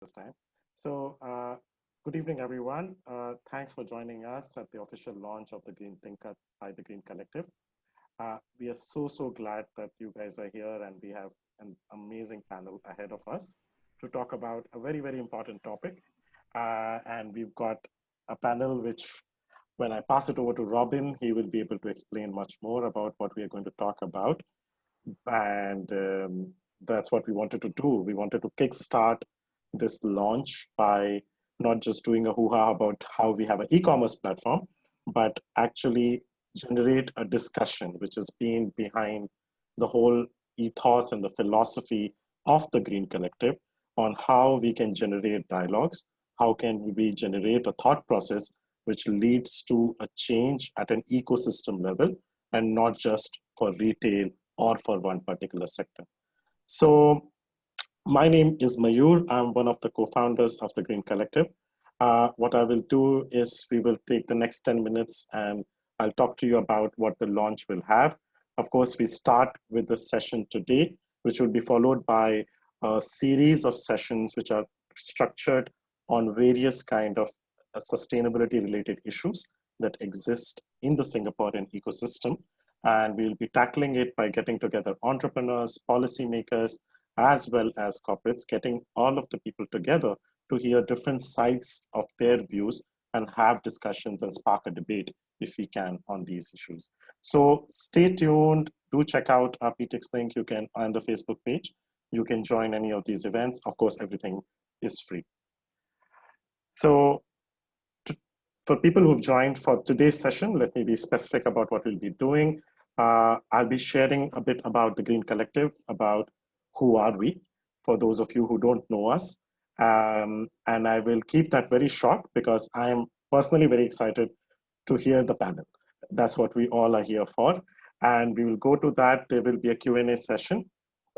this time. Good evening, everyone. Thanks for joining us at the official launch of the Green Tingkat by the Green Collective. We are so glad that you guys are here and we have an amazing panel ahead of us to talk about a very important topic. And we've got a panel which, when I pass it over to Robin, he will be able to explain much more about what we are going to talk about. And that's what we wanted to do. We wanted to kickstart this launch by not just doing a hoo-ha about how we have an e-commerce platform, but actually generate a discussion which has been behind the whole ethos and the philosophy of the Green Collective on how we can generate dialogues, how can we generate a thought process which leads to a change at an ecosystem level and not just for retail or for one particular sector. So my name is Mayur. I'm one of the co-founders of the Green Collective. What I will do is we will take the next 10 minutes and I'll talk to you about what the launch will have. Of course, we start with the session today, which will be followed by a series of sessions which are structured on various kind of sustainability related issues that exist in the Singaporean ecosystem. And we'll be tackling it by getting together entrepreneurs, policymakers, as well as corporates, getting all of the people together to hear different sides of their views and have discussions and spark a debate if we can on these issues. So stay tuned, do check out our PTX link you can on the Facebook page. You can join any of these events. Of course, everything is free. So for people who've joined for today's session, let me be specific about what we'll be doing. I'll be sharing a bit about the Green Collective, about who are we, for those of you who don't know us. And I will keep that very short because I'm personally very excited to hear the panel. That's what we all are here for. And we will go to that. There will be a Q&A session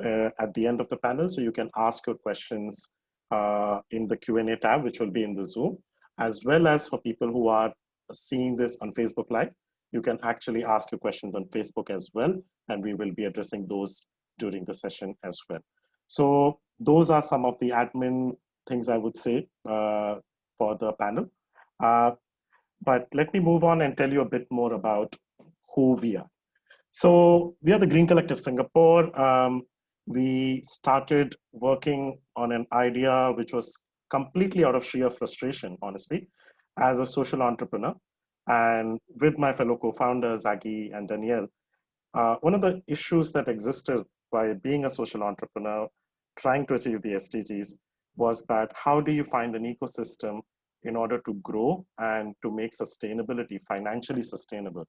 at the end of the panel. So you can ask your questions in the Q&A tab, which will be in the Zoom, as well as for people who are seeing this on Facebook Live. You can actually ask your questions on Facebook as well, and we will be addressing those during the session as well. So those are some of the admin things I would say for the panel. But let me move on and tell you a bit more about who we are. So we are the Green Collective Singapore. We started working on an idea which was completely out of sheer frustration, honestly, as a social entrepreneur. And with my fellow co-founders, Aggie and Danielle, one of the issues that existed by being a social entrepreneur, trying to achieve the SDGs, was that how do you find an ecosystem in order to grow and to make sustainability financially sustainable?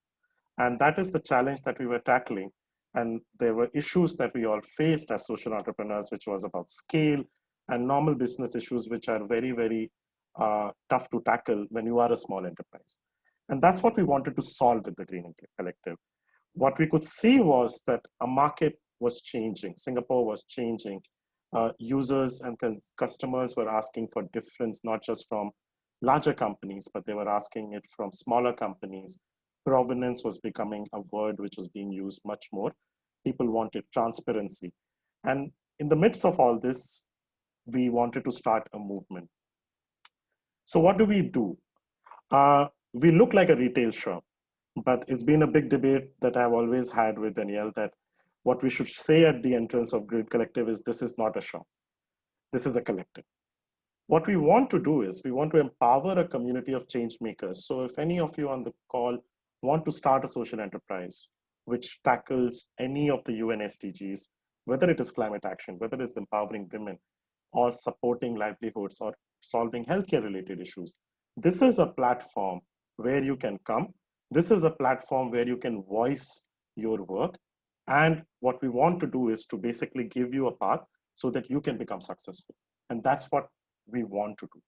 And that is the challenge that we were tackling. And there were issues that we all faced as social entrepreneurs, which was about scale and normal business issues, which are very tough to tackle when you are a small enterprise. And that's what we wanted to solve with the Green Collective. What we could see was that a market was changing. Singapore was changing. Users and customers were asking for difference, not just from larger companies, but they were asking it from smaller companies. Provenance was becoming a word which was being used much more. People wanted transparency. And in the midst of all this, we wanted to start a movement. So what do? We look like a retail shop, but it's been a big debate that I've always had with Danielle that what we should say at the entrance of Green Collective is this is not a shop. This is a collective. What we want to do is we want to empower a community of change makers. So if any of you on the call want to start a social enterprise which tackles any of the UN SDGs, whether it is climate action, whether it's empowering women or supporting livelihoods or solving healthcare related issues, this is a platform where you can come. This is a platform where you can voice your work. And what we want to do is to basically give you a path so that you can become successful. And that's what we want to do.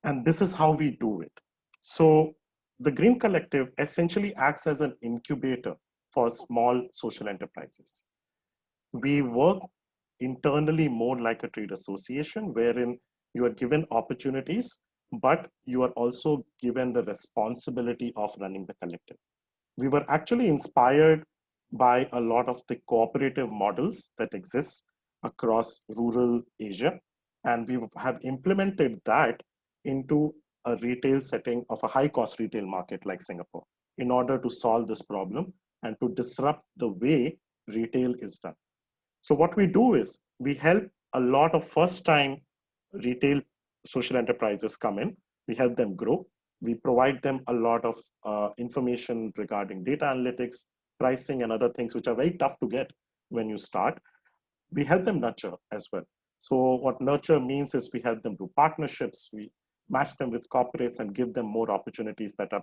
And this is how we do it. So the Green Collective essentially acts as an incubator for small social enterprises. We work internally more like a trade association wherein you are given opportunities, but you are also given the responsibility of running the collective. We were actually inspired by a lot of the cooperative models that exist across rural Asia. And we have implemented that into a retail setting of a high cost retail market like Singapore in order to solve this problem and to disrupt the way retail is done. So what we do is we help a lot of first time retail social enterprises come in. We help them grow. We provide them a lot of information regarding data analytics, pricing, and other things which are very tough to get when you start. We help them nurture as well. So what nurture means is we help them do partnerships. We match them with corporates and give them more opportunities that are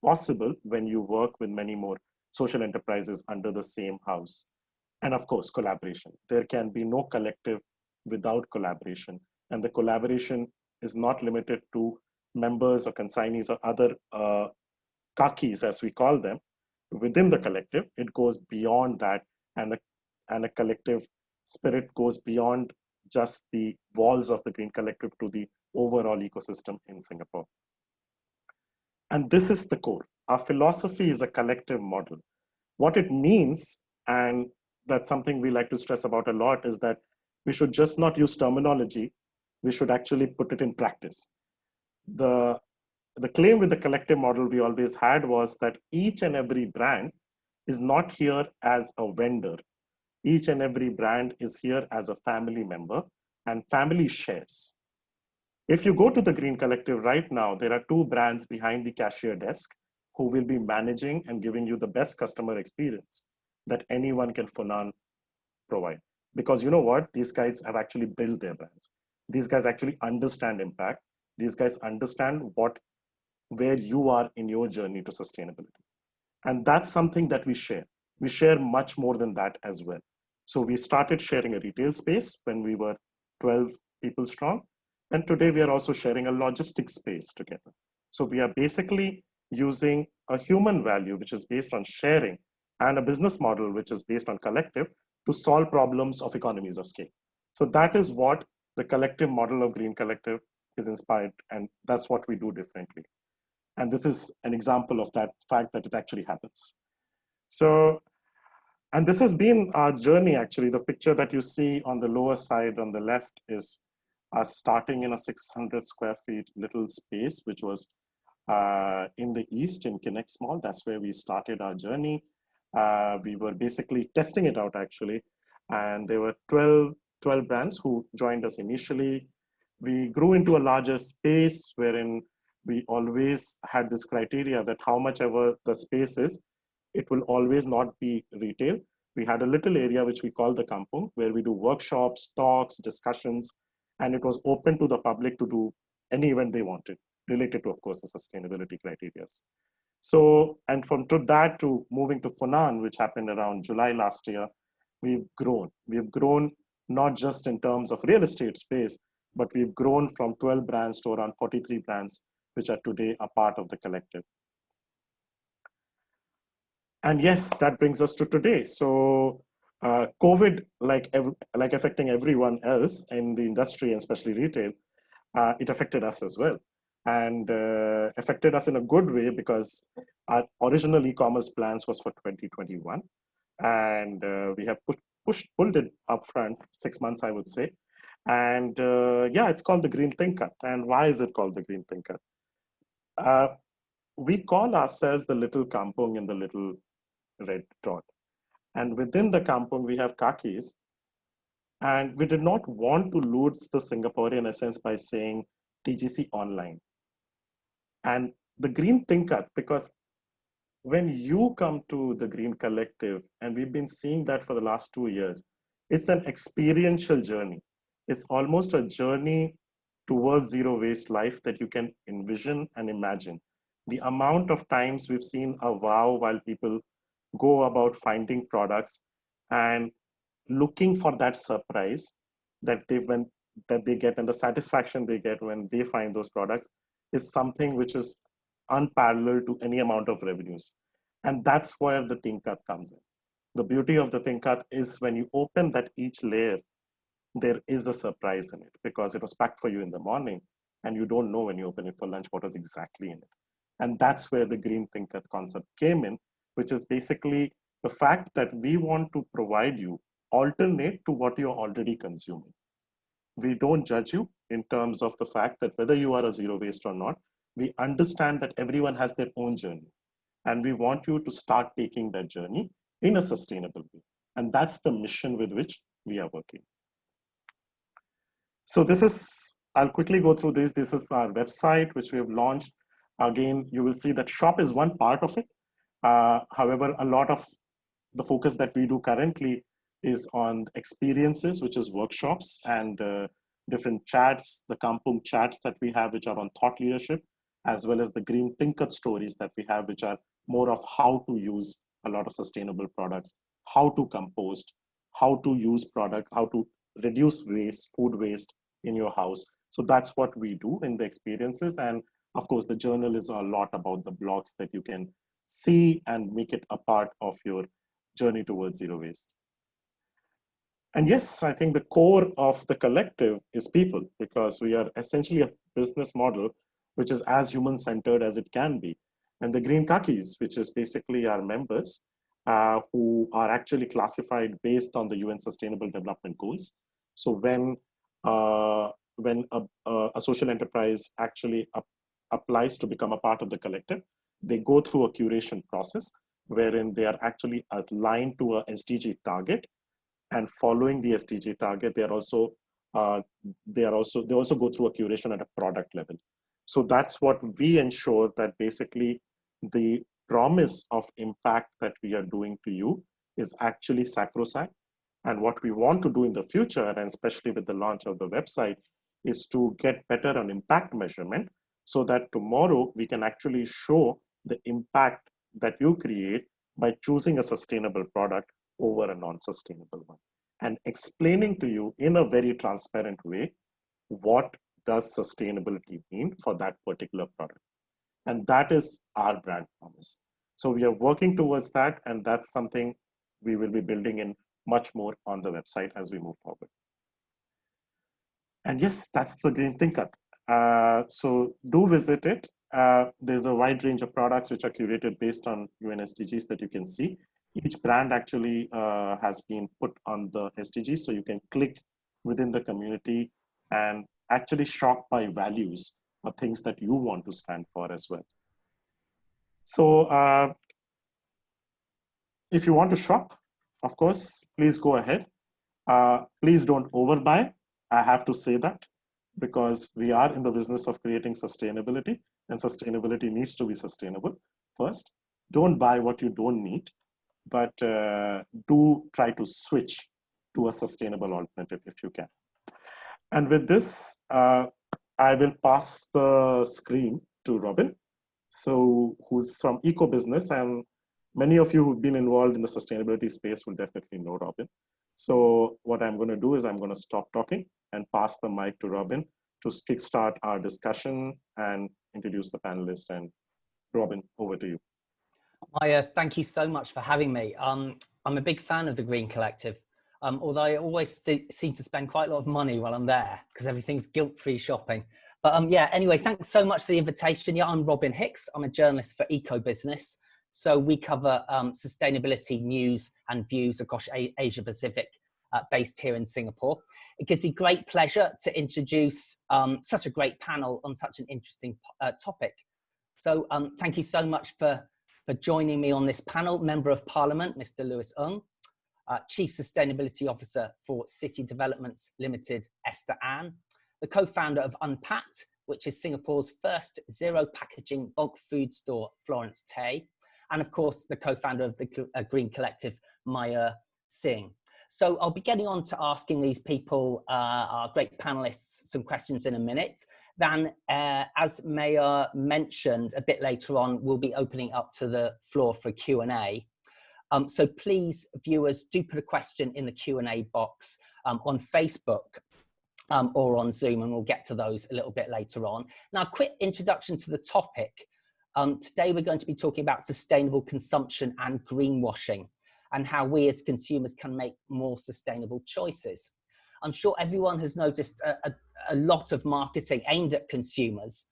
possible when you work with many more social enterprises under the same house. And of course, collaboration. There can be no collective without collaboration. And the collaboration is not limited to members or consignees or other kakis, as we call them, within the collective. It goes beyond that, and a collective spirit goes beyond just the walls of the Green Collective to the overall ecosystem in Singapore. And this is the core. Our philosophy is a collective model. What it means, and that's something we like to stress about a lot, is that we should just not use terminology, we should actually put it in practice. The claim with the collective model we always had was that each and every brand is not here as a vendor. Each and every brand is here as a family member, and family shares. If you go to the Green Collective right now, there are 2 brands behind the cashier desk who will be managing and giving you the best customer experience that anyone can Funan provide. Because you know what? These guys have actually built their brands. These guys actually understand impact. These guys understand where you are in your journey to sustainability. And that's something that we share. We share much more than that as well. So we started sharing a retail space when we were 12 people strong. And today we are also sharing a logistics space together. So we are basically using a human value, which is based on sharing, and a business model, which is based on collective, to solve problems of economies of scale. So that is what the collective model of Green Collective is inspired, and that's what we do differently. And this is an example of that fact that it actually happens. So, and this has been our journey actually. The picture that you see on the lower side on the left is us starting in a 600 square feet little space, which was in the east in Kinect Mall. That's where we started our journey. We were basically testing it out actually. And there were 12 brands who joined us initially. We grew into a larger space wherein we always had this criteria that how much ever the space is, it will always not be retail. We had a little area which we call the kampung, where we do workshops, talks, discussions, and it was open to the public to do any event they wanted, related to, of course, the sustainability criteria. So, and from that to moving to Funan, which happened around July last year, we've grown. We've grown not just in terms of real estate space, but we've grown from 12 brands to around 43 brands, which are today a part of the collective. And yes, that brings us to today. So COVID, like affecting everyone else in the industry, and especially retail, it affected us as well. And affected us in a good way because our original e-commerce plans was for 2021. And we have pulled it up front 6 months, I would say. And yeah, it's called the Green Tingkat. And why is it called the Green Tingkat? We call ourselves the little kampung in the little red dot. And within the kampung, we have kakis. And we did not want to lose the Singaporean essence by saying TGC online. And the Green Tingkat, because when you come to the Green Collective, and we've been seeing that for the last 2 years, it's an experiential journey. It's almost a journey towards zero waste life that you can envision and imagine. The amount of times we've seen a wow while people go about finding products and looking for that surprise that they get, and the satisfaction they get when they find those products is something which is unparalleled to any amount of revenues. And that's where the Tingkat comes in. The beauty of the Tingkat is when you open that each layer, there is a surprise in it because it was packed for you in the morning and you don't know when you open it for lunch what was exactly in it. And that's where the Green Tingkat concept came in, which is basically the fact that we want to provide you alternate to what you're already consuming. we don't judge you in terms of the fact that whether you are a zero waste or not. We understand that everyone has their own journey, and we want you to start taking that journey in a sustainable way. And that's the mission with which we are working. So this is, I'll quickly go through this. This is our website, which we have launched. Again, you will see that shop is one part of it. However, a lot of the focus that we do currently is on experiences, which is workshops and different chats, the Kampung chats that we have, which are on thought leadership, as well as the Green Tingkat stories that we have, which are more of how to use a lot of sustainable products, how to compost, how to use product, how to reduce waste, food waste in your house. So that's what we do in the experiences. And of course, the journal is a lot about the blogs that you can see and make it a part of your journey towards zero waste. And yes, I think the core of the collective is people, because we are essentially a business model which is as human-centered as it can be. And the Green Kakis, which is basically our members, who are actually classified based on the UN Sustainable Development Goals. So when a social enterprise actually applies to become a part of the collective, they go through a curation process wherein they are actually aligned to a SDG target, and following the SDG target, they also go through a curation at a product level. So that's what we ensure, that basically the promise of impact that we are doing to you is actually sacrosanct. And what we want to do in the future, and especially with the launch of the website, is to get better on impact measurement, so that tomorrow we can actually show the impact that you create by choosing a sustainable product over a non-sustainable one, and explaining to you in a very transparent way what does sustainability mean for that particular product. And that is our brand promise. So we are working towards that, and that's something we will be building in much more on the website as we move forward. And yes, that's the Green Tingkat. So do visit it. There's a wide range of products which are curated based on UN SDGs that you can see. Each brand actually has been put on the SDGs, so you can click within the community and actually shop by values or things that you want to stand for as well. So if you want to shop, of course, please go ahead. Please don't overbuy. I have to say that, because we are in the business of creating sustainability, and sustainability needs to be sustainable first. Don't buy what you don't need, but do try to switch to a sustainable alternative if you can. And with this, I will pass the screen to Robin, who's from Eco Business, and many of you who've been involved in the sustainability space will definitely know Robin. So what I'm going to do is I'm going to stop talking and pass the mic to Robin to kickstart our discussion and introduce the panelists. And Robin, over to you. Maya, thank you so much for having me. I'm a big fan of the Green Collective, although I always seem to spend quite a lot of money while I'm there because everything's guilt-free shopping. But yeah, anyway, thanks so much for the invitation. Yeah, I'm Robin Hicks. I'm a journalist for Eco Business. So we cover sustainability news and views across Asia Pacific, based here in Singapore. It gives me great pleasure to introduce such a great panel on such an interesting topic. So thank you so much for joining me on this panel. Member of Parliament, Mr. Lewis Ng, Chief Sustainability Officer for City Developments Limited, Esther Ann, the co-founder of Unpackt, which is Singapore's first zero packaging bulk food store, Florence, and of course, the co-founder of the Green Collective, Maya Singh. So I'll be getting on to asking these people, our great panelists, some questions in a minute. Then, as Maya mentioned a bit later on, we'll be opening up to the floor for Q&A. So please, viewers, do put a question in the Q&A box on Facebook or on Zoom, and we'll get to those a little bit later on. Now, a quick introduction to the topic. Today, we're going to be talking about sustainable consumption and greenwashing, and how we as consumers can make more sustainable choices. I'm sure everyone has noticed a lot of marketing aimed at consumers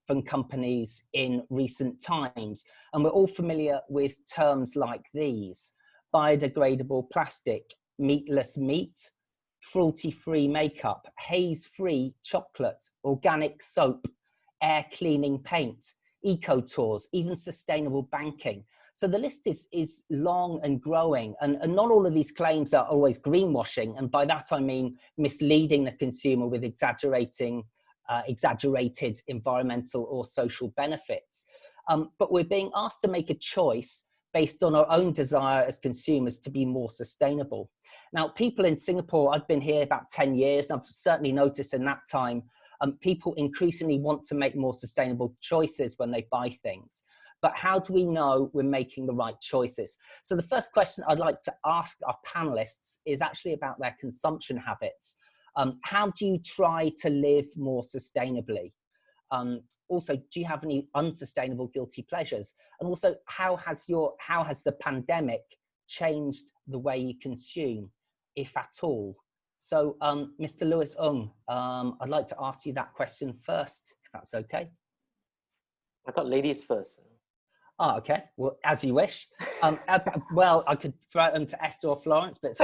from companies in recent times. And we're all familiar with terms like these: biodegradable plastic, meatless meat, cruelty-free makeup, haze-free chocolate, organic soap, air cleaning paint, eco tours, even sustainable banking. So the list is long and growing, and not all of these claims are always greenwashing. And by that, I mean misleading the consumer with exaggerated environmental or social benefits. But we're being asked to make a choice based on our own desire as consumers to be more sustainable. Now, people in Singapore, I've been here about 10 years, and I've certainly noticed in that time, people increasingly want to make more sustainable choices when they buy things. But how do we know we're making the right choices? So the first question I'd like to ask our panelists is actually about their consumption habits. How do you try to live more sustainably? Also, do you have any unsustainable guilty pleasures? And also, how has the pandemic changed the way you consume, if at all? So, Mr. Lewis Ung, I'd like to ask you that question first, if that's okay. I thought ladies first. Oh, okay. Well, as you wish. Well, I could throw them to Esther or Florence, but it's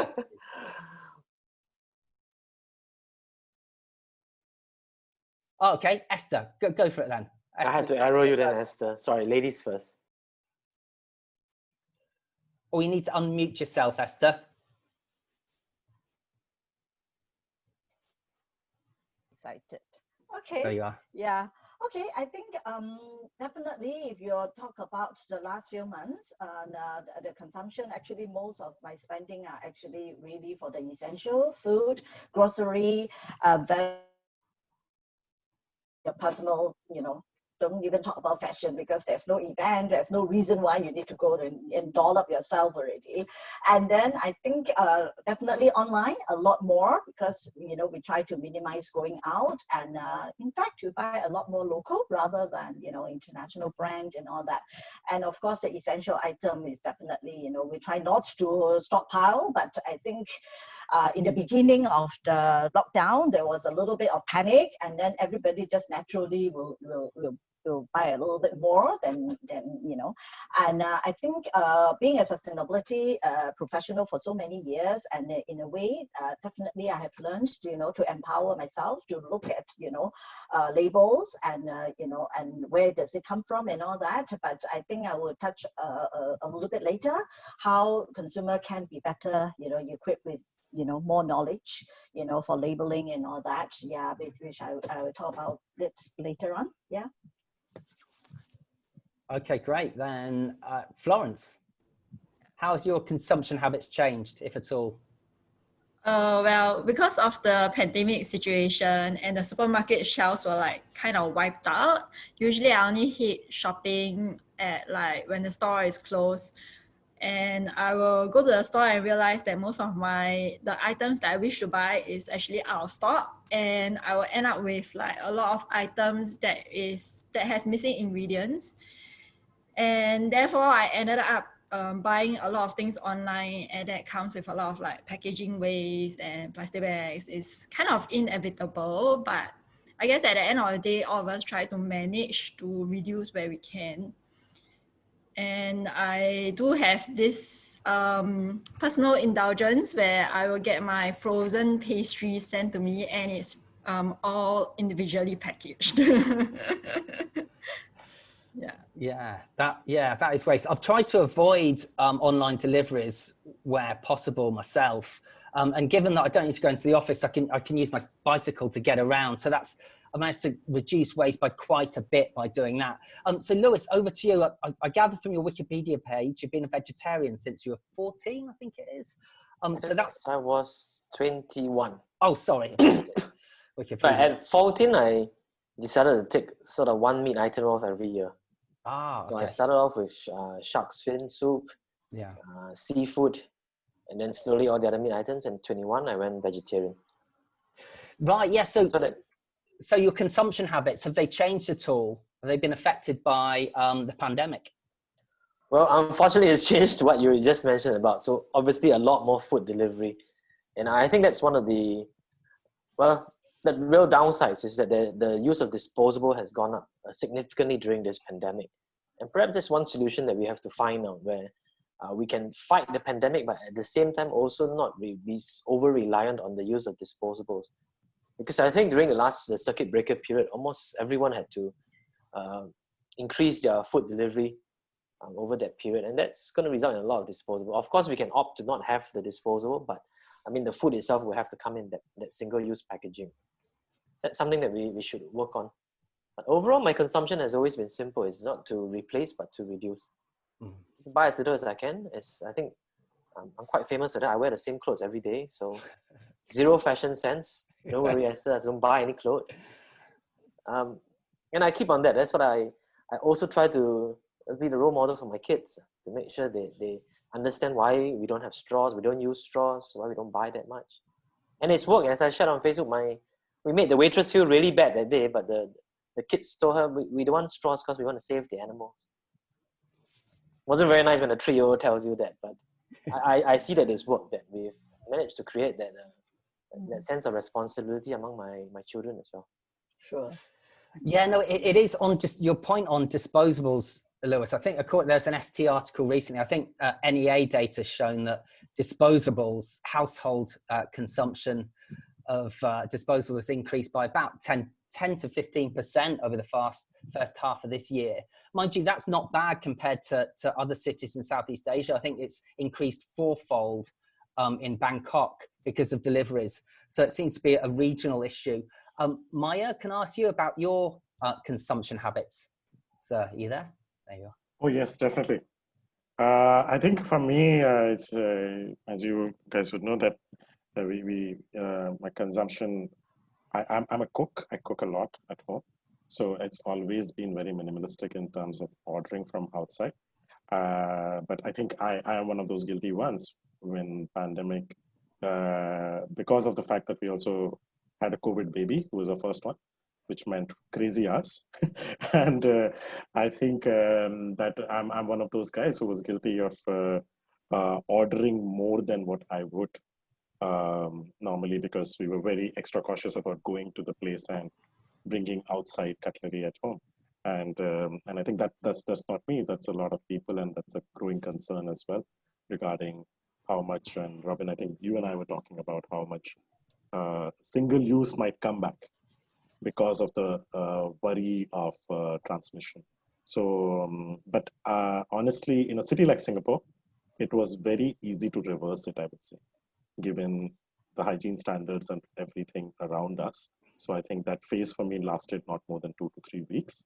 oh, okay, Esther, go for it then. Esther, I had to arrow you then, Esther. Sorry, ladies first. Or you need to unmute yourself, Esther. Excited. Okay. There you are. Yeah. Okay. I think definitely if you talk about the last few months, the consumption, actually most of my spending are actually really for the essential food, grocery, your personal, don't even talk about fashion because there's no event, there's no reason why you need to go and doll up yourself already. And then I think definitely online a lot more because, we try to minimize going out. And in fact, we buy a lot more local rather than, international brand and all that. And of course, the essential item is definitely, we try not to stockpile, but I think in the beginning of the lockdown, there was a little bit of panic, and then everybody just naturally will buy a little bit more than And I think being a sustainability professional for so many years, and in a way, definitely I have learned, to empower myself to look at, labels and and where does it come from and all that. But I think I will touch a little bit later how consumer can be better, equipped with more knowledge, for labeling and all that. Yeah, which I will talk about it later on. Yeah. Okay, great. Then Florence, how has your consumption habits changed, if at all? Well, because of the pandemic situation and the supermarket shelves were like kind of wiped out, usually I only hit shopping at like when the store is closed. And I will go to the store and realize that most of the items that I wish to buy is actually out of stock, and I will end up with like a lot of items that has missing ingredients, and therefore I ended up buying a lot of things online, and that comes with a lot of like packaging waste and plastic bags. It's kind of inevitable, but I guess at the end of the day, all of us try to manage to reduce where we can. And I do have this personal indulgence where I will get my frozen pastries sent to me, and it's all individually packaged. Yeah, that is great. I've tried to avoid online deliveries where possible myself. And given that I don't need to go into the office, I can use my bicycle to get around. So I managed to reduce waste by quite a bit by doing that. So Lewis, over to you. I gathered from your Wikipedia page, you've been a vegetarian since you were 14, I think it is. So that's... I was 21. Oh, sorry. But at 14, I decided to take sort of one meat item off every year. Ah, okay. So I started off with shark's fin soup, seafood, and then slowly all the other meat items. And 21, I went vegetarian. Right, yeah. So your consumption habits, have they changed at all? Have they been affected by the pandemic? Well, unfortunately, it's changed what you just mentioned about. So obviously a lot more food delivery. And I think that's one of the real downsides is that the use of disposable has gone up significantly during this pandemic. And perhaps that's one solution that we have to find out, where we can fight the pandemic, but at the same time also not be over-reliant on the use of disposables. Because I think during the circuit breaker period, almost everyone had to increase their food delivery over that period, and that's going to result in a lot of disposable. Of course, we can opt to not have the disposable, but I mean, the food itself will have to come in that single-use packaging. That's something that we should work on. But overall, my consumption has always been simple. It's not to replace, but to reduce. Buy as little as I can. I think I'm quite famous for that. I wear the same clothes every day, so zero fashion sense. Don't worry, Esther, I don't buy any clothes. And I keep on that. That's what I also try to be the role model for my kids, to make sure they understand why we don't have straws, we don't use straws, why we don't buy that much. And it's worked. As I shared on Facebook, we made the waitress feel really bad that day, but the kids told her, we don't want straws because we want to save the animals. Wasn't very nice when a 3-year-old tells you that, but I see that it's worked, that we've managed to create that sense of responsibility among my children as well. Sure. Yeah, no, it is on just your point on disposables, Lewis. I think there's an ST article recently. I think NEA data has shown that disposables, household consumption of disposables increased by about 10 to 15% over the first half of this year. Mind you, that's not bad compared to other cities in Southeast Asia. I think it's increased 4-fold in Bangkok because of deliveries. So it seems to be a regional issue. Maya, can I ask you about your consumption habits? So are you there? There you are. Oh, yes, definitely. I think for me, it's, as you guys would know, that my consumption, I'm a cook. I cook a lot at home. So it's always been very minimalistic in terms of ordering from outside. But I think I am one of those guilty ones when pandemic, because of the fact that we also had a COVID baby, who was the first one, which meant crazy hours. And I think that I'm one of those guys who was guilty of ordering more than what I would normally, because we were very extra cautious about going to the place and bringing outside cutlery at home. And I think that's not me. That's a lot of people, and that's a growing concern as well regarding how much. And Robin, I think you and I were talking about how much single use might come back because of the worry of transmission. So, but honestly, in a city like Singapore, it was very easy to reverse it, I would say, given the hygiene standards and everything around us. So I think that phase for me lasted not more than 2 to 3 weeks.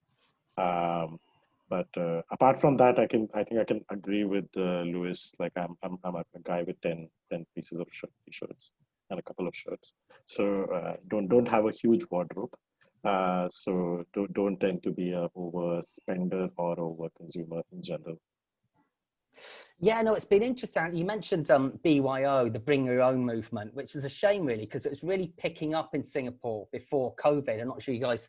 But apart from that, I think I can agree with Lewis. Like I'm a guy with 10 pieces of t-shirts and a couple of shirts. So don't have a huge wardrobe. So don't tend to be a overspender or over consumer in general. Yeah, no, it's been interesting. You mentioned BYO, the Bring Your Own movement, which is a shame really, because it was really picking up in Singapore before COVID. I'm not sure you guys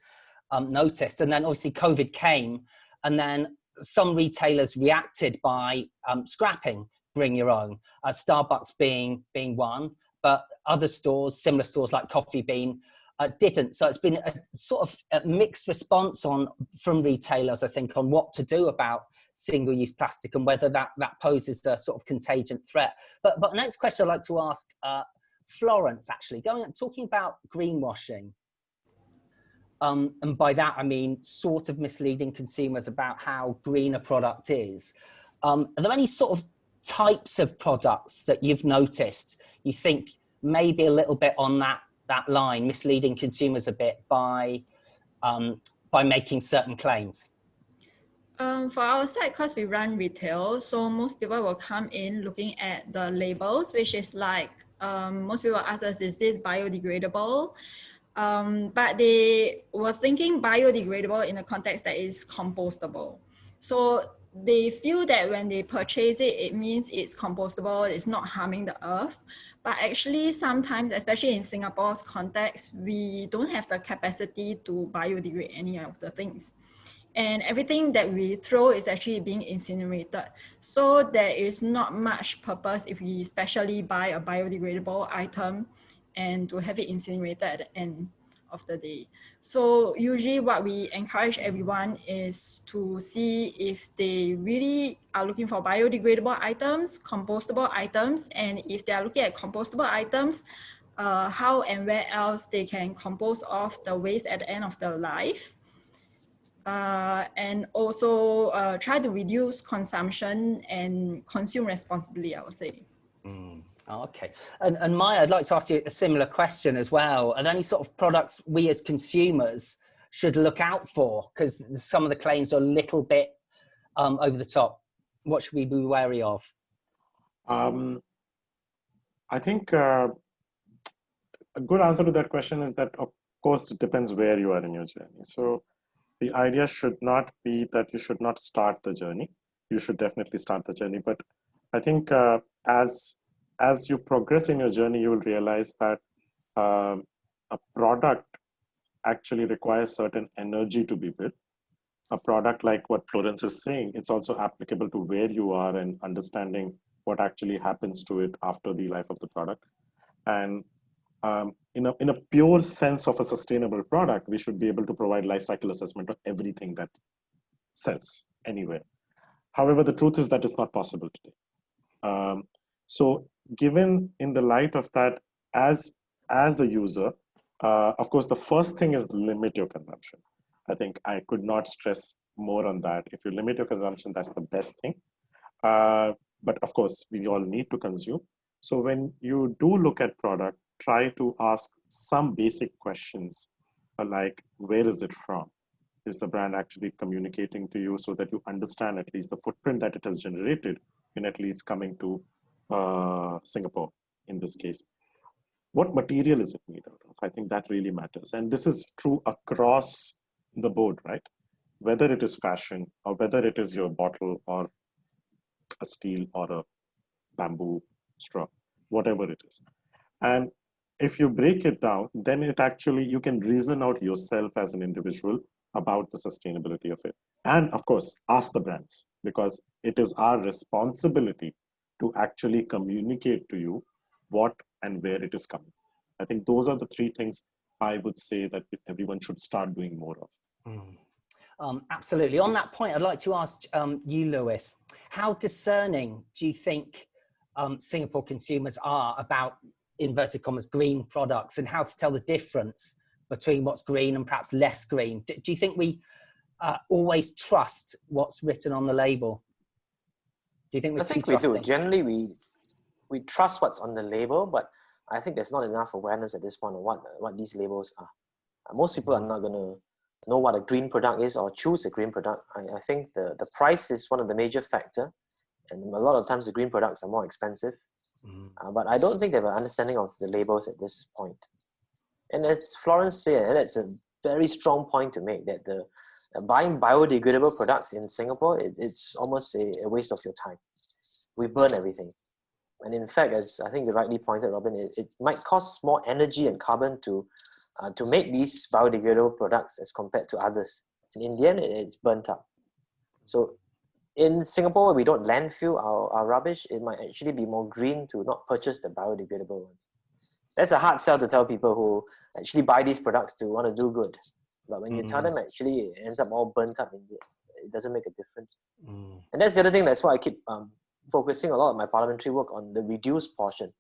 noticed. And then obviously COVID came, and then some retailers reacted by scrapping Bring Your Own, Starbucks being one, but other stores, similar stores like Coffee Bean, didn't. So it's been a sort of a mixed response from retailers, I think, on what to do about single-use plastic and whether that poses a sort of contagion threat. But next question I'd like to ask Florence, actually, talking about greenwashing. And by that, I mean sort of misleading consumers about how green a product is. Are there any sort of types of products that you've noticed you think maybe a little bit on that line, misleading consumers a bit by making certain claims? For our side, because we run retail, so most people will come in looking at the labels, which is like, most people ask us, is this biodegradable? But they were thinking biodegradable in the context that is compostable. So they feel that when they purchase it, it means it's compostable, it's not harming the earth. But actually sometimes, especially in Singapore's context, we don't have the capacity to biodegrade any of the things. And everything that we throw is actually being incinerated. So there is not much purpose if we specially buy a biodegradable item and to have it incinerated at the end of the day. So usually what we encourage everyone is to see if they really are looking for biodegradable items, compostable items, and if they are looking at compostable items, how and where else they can compose off the waste at the end of their life. And also try to reduce consumption and consume responsibly, I would say. Okay. And Maya, I'd like to ask you a similar question as well. And any sort of products we as consumers should look out for? Because some of the claims are a little bit over the top. What should we be wary of? I think a good answer to that question is that, of course, it depends where you are in your journey. So the idea should not be that you should not start the journey. You should definitely start the journey. But I think as you progress in your journey, you will realize that a product actually requires certain energy to be built. A product like what Florence is saying, it's also applicable to where you are and understanding what actually happens to it after the life of the product. And in a pure sense of a sustainable product, we should be able to provide life cycle assessment of everything that sells anywhere. However, the truth is that it's not possible today. So given in the light of that, as a user, of course, the first thing is limit your consumption. I think I could not stress more on that. If you limit your consumption, that's the best thing. But of course, we all need to consume. So when you do look at product, try to ask some basic questions like, where is it from? Is the brand actually communicating to you so that you understand at least the footprint that it has generated in at least coming to Singapore in this case? What material is it made out of? I think that really matters. And this is true across the board, right? Whether it is fashion or whether it is your bottle or a steel or a bamboo straw, whatever it is. And if you break it down, then it actually, you can reason out yourself as an individual about the sustainability of it. And of course, ask the brands, because it is our responsibility to actually communicate to you what and where it is coming. I think those are the three things I would say that everyone should start doing more of. Absolutely. On that point, I'd like to ask you, Lewis, how discerning do you think Singapore consumers are about, inverted commas, green products, and how to tell the difference between what's green and perhaps less green? Do you think we always trust what's written on the label? Do you think we're too trusting? We do. Generally, we trust what's on the label, but I think there's not enough awareness at this point of what these labels are. Most people are not going to know what a green product is or choose a green product. I think the price is one of the major factor, and a lot of times the green products are more expensive. But I don't think they have an understanding of the labels at this point. And as Florence said, and that's a very strong point to make, that the buying biodegradable products in Singapore, it's almost a waste of your time. We burn everything. And in fact, as I think you rightly pointed, Robin, it might cost more energy and carbon to make these biodegradable products as compared to others. And in the end, it's burnt up. So in Singapore, we don't landfill our rubbish. It might actually be more green to not purchase the biodegradable ones. That's a hard sell to tell people who actually buy these products to want to do good. But when you tell them, actually it ends up all burnt up, it doesn't make a difference. And that's the other thing. That's why I keep focusing a lot of my parliamentary work on the reduce portion.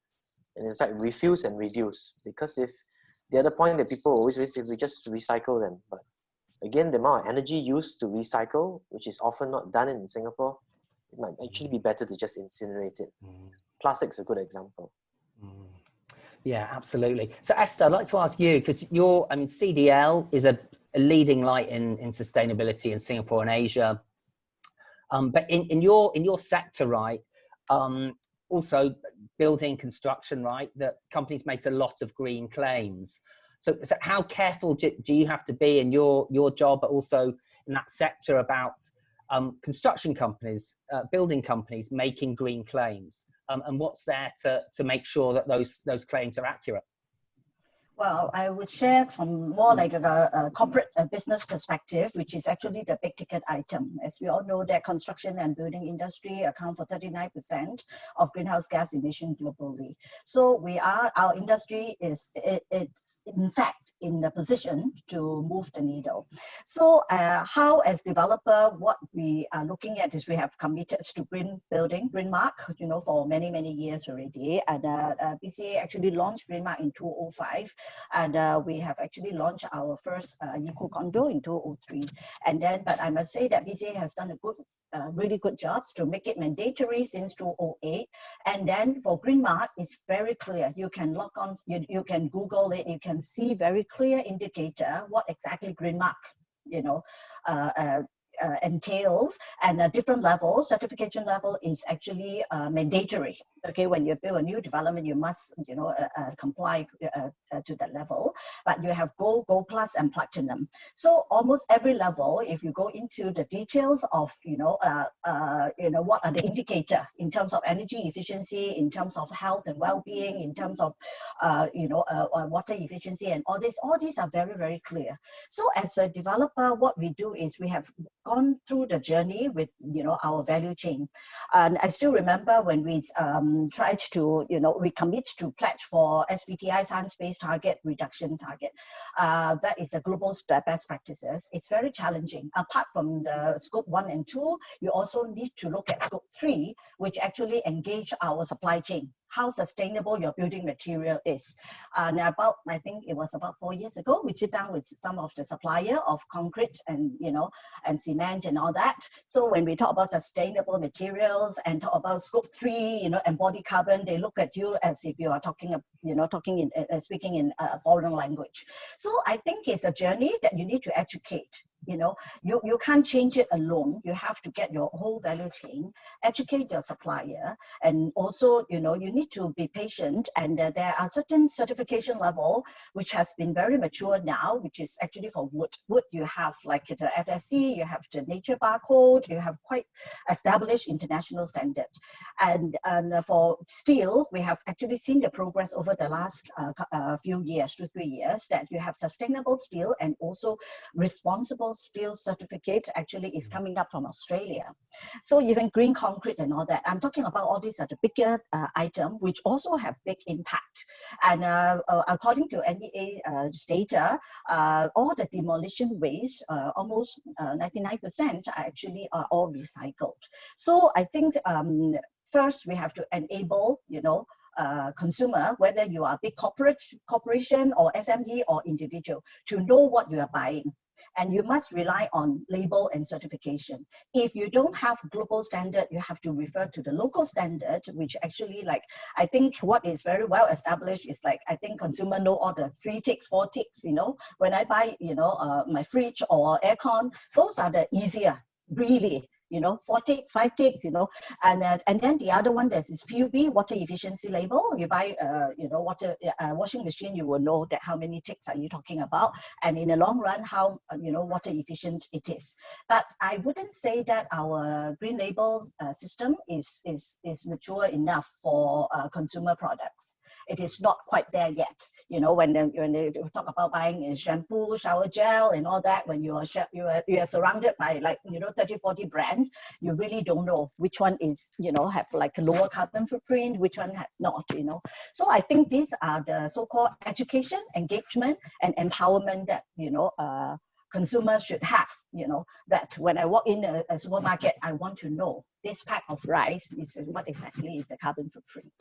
And in fact, refuse and reduce. Because if the other point that people always raise is we just recycle them. But again, the amount of energy used to recycle, which is often not done in Singapore, it might actually be better to just incinerate it. Plastic's a good example. Yeah, absolutely. So Esther, I'd like to ask you, because CDL is a leading light in sustainability in Singapore and Asia. But in your sector, right, also building construction, right, that companies make a lot of green claims. So how careful do you have to be in your job, but also in that sector about construction companies, building companies making green claims? And what's there to make sure that those claims are accurate? Well, I would share from more like a corporate business perspective, which is actually the big ticket item. As we all know, that construction and building industry account for 39% of greenhouse gas emission globally. So our industry it's in fact in the position to move the needle. So how as developer, what we are looking at is we have committed to green building, Green Mark, for many, many years already. And BCA actually launched Green Mark in 2005. And we have actually launched our first eco condo in 2003. And then, but I must say that BCA has done a really good job to make it mandatory since 2008. And then for Green Mark, it's very clear. You can log on, you can Google it, you can see very clear indicator what exactly Green Mark, entails, and different levels. Certification level is actually mandatory. Okay, when you build a new development, you must comply to that level. But you have Gold, Gold Plus, and Platinum. So almost every level, if you go into the details of what are the indicator in terms of energy efficiency, in terms of health and well-being, in terms of water efficiency, and all these are very, very clear. So as a developer, what we do is we have gone through the journey with our value chain. And I still remember when we tried to we commit to pledge for SBTI science-based target reduction target. That is a global best practices. It's very challenging. Apart from the scope 1 and 2, you also need to look at scope 3, which actually engage our supply chain, how sustainable your building material is. And I think it was about 4 years ago, we sit down with some of the supplier of concrete and and cement and all that. So when we talk about sustainable materials and talk about scope 3, embodied carbon, they look at you as if you are talking speaking in a foreign language. So I think it's a journey that you need to educate. You can't change it alone. You have to get your whole value chain, educate your supplier, and also you need to be patient. And there are certain certification level which has been very mature now, which is actually for wood. Wood, you have like the FSC, you have the nature barcode, you have quite established international standard. And for steel, we have actually seen the progress over the last few years, 2-3 years, that you have sustainable steel and also responsible steel certificate actually is coming up from Australia. So even green concrete and all that, I'm talking about all these are the bigger items which also have big impact. And according to NEA's data, all the demolition waste, almost 99% actually are all recycled. So I think first we have to enable, consumer, whether you are a big corporation or SME or individual, to know what you are buying. And you must rely on label and certification. If you don't have global standard, you have to refer to the local standard, which actually I think what is very well established is I think consumer know all the 3 ticks, 4 ticks, when I buy, my fridge or aircon, those are the easier, really. 4 ticks, 5 ticks, and then the other one that is PUB, water efficiency label. You buy, water washing machine, you will know that how many ticks are you talking about, and in the long run, how water efficient it is. But I wouldn't say that our green label system is mature enough for consumer products. It is not quite there yet. When they talk about buying shampoo, shower gel, and all that, when you are surrounded by 30, 40 brands, you really don't know which one is have a lower carbon footprint, which one has not. So I think these are the so-called education, engagement, and empowerment that consumers should have. That when I walk in a supermarket, I want to know this pack of rice is what exactly is the carbon footprint.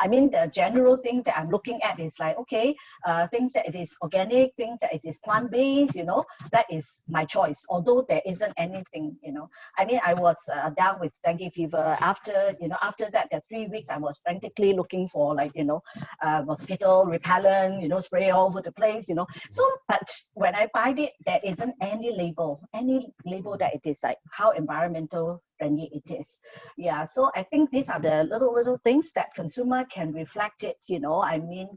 I mean, the general things that I'm looking at is things that it is organic, things that it is plant-based, that is my choice. Although there isn't anything, I mean, I was down with dengue fever. After that, the 3 weeks, I was frantically looking for mosquito repellent, spray all over the place, So, but when I buy it, there isn't any label that it is how environmental friendly it is. Yeah, so I think these are the little things that consumer can reflect it. I mean,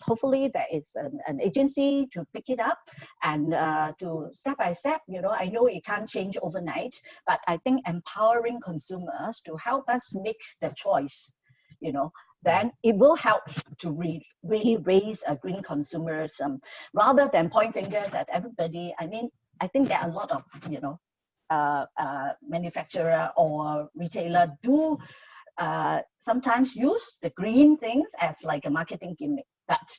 hopefully there is an agency to pick it up and to step by step. I know it can't change overnight, but I think empowering consumers to help us make the choice, then it will help to really raise green consumerism rather than point fingers at everybody. I mean, I think there are a lot of, manufacturer or retailer do sometimes use the green things as like a marketing gimmick. But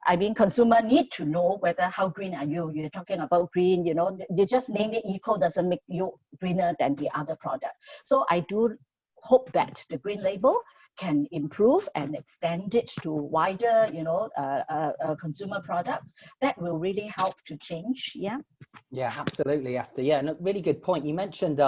I mean, consumer need to know whether how green are you. You're talking about green, you just name it eco doesn't make you greener than the other product. So I do hope that the green label can improve and extend it to wider, consumer products. That will really help to change. Yeah. Yeah, absolutely, Esther. Yeah, no, really good point. You mentioned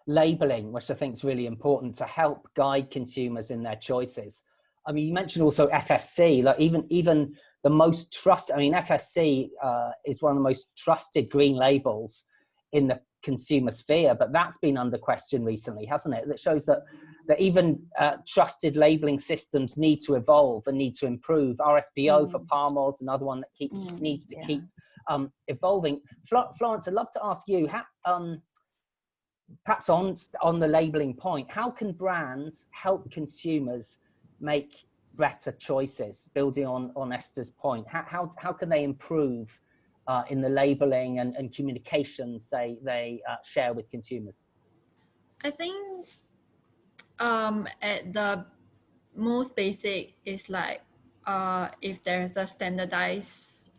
labeling, which I think is really important to help guide consumers in their choices. I mean, you mentioned also FSC, like even the most trusted, I mean, FSC is one of the most trusted green labels in the consumer sphere, but that's been under question recently, hasn't it? That shows that even trusted labeling systems need to evolve and need to improve. RSPO for palm oil is another one that needs to keep evolving. Florence, I'd love to ask you, how, perhaps on the labeling point, how can brands help consumers make better choices, building on Esther's point? How can they improve in the labeling and communications they share with consumers? I think at the most basic is like if there's a standardized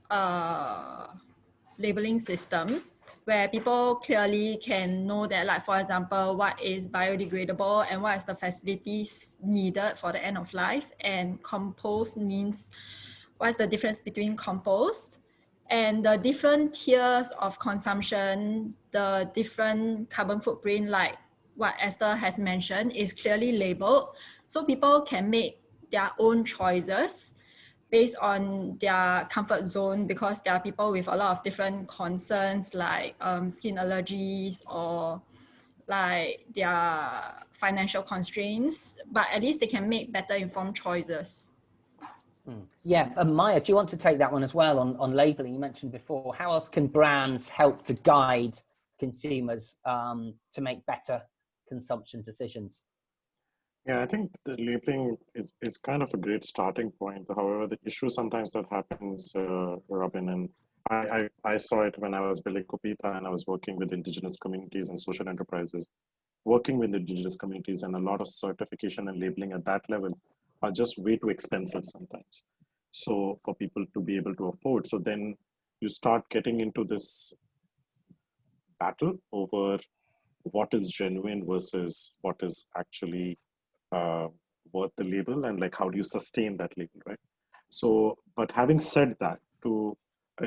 labeling system where people clearly can know that, like, for example, what is biodegradable and what is the facilities needed for the end of life, and compost means what's the difference between compost and the different tiers of consumption, the different carbon footprint, like what Esther has mentioned, is clearly labeled so people can make their own choices based on their comfort zone, because there are people with a lot of different concerns like skin allergies or like their financial constraints, but at least they can make better informed choices. Yeah, Maya, do you want to take that one as well on labeling? You mentioned before, how else can brands help to guide consumers to make better consumption decisions? Yeah, I think the labeling is kind of a great starting point. However, the issue sometimes that happens, Robin, and I saw it when I was building Kopita and I was working with indigenous communities and social enterprises. Working with indigenous communities and a lot of certification and labeling at that level are just way too expensive sometimes. So for people to be able to afford, so then you start getting into this battle over what is genuine versus what is actually worth the label, and like how do you sustain that label, right? So, but having said that,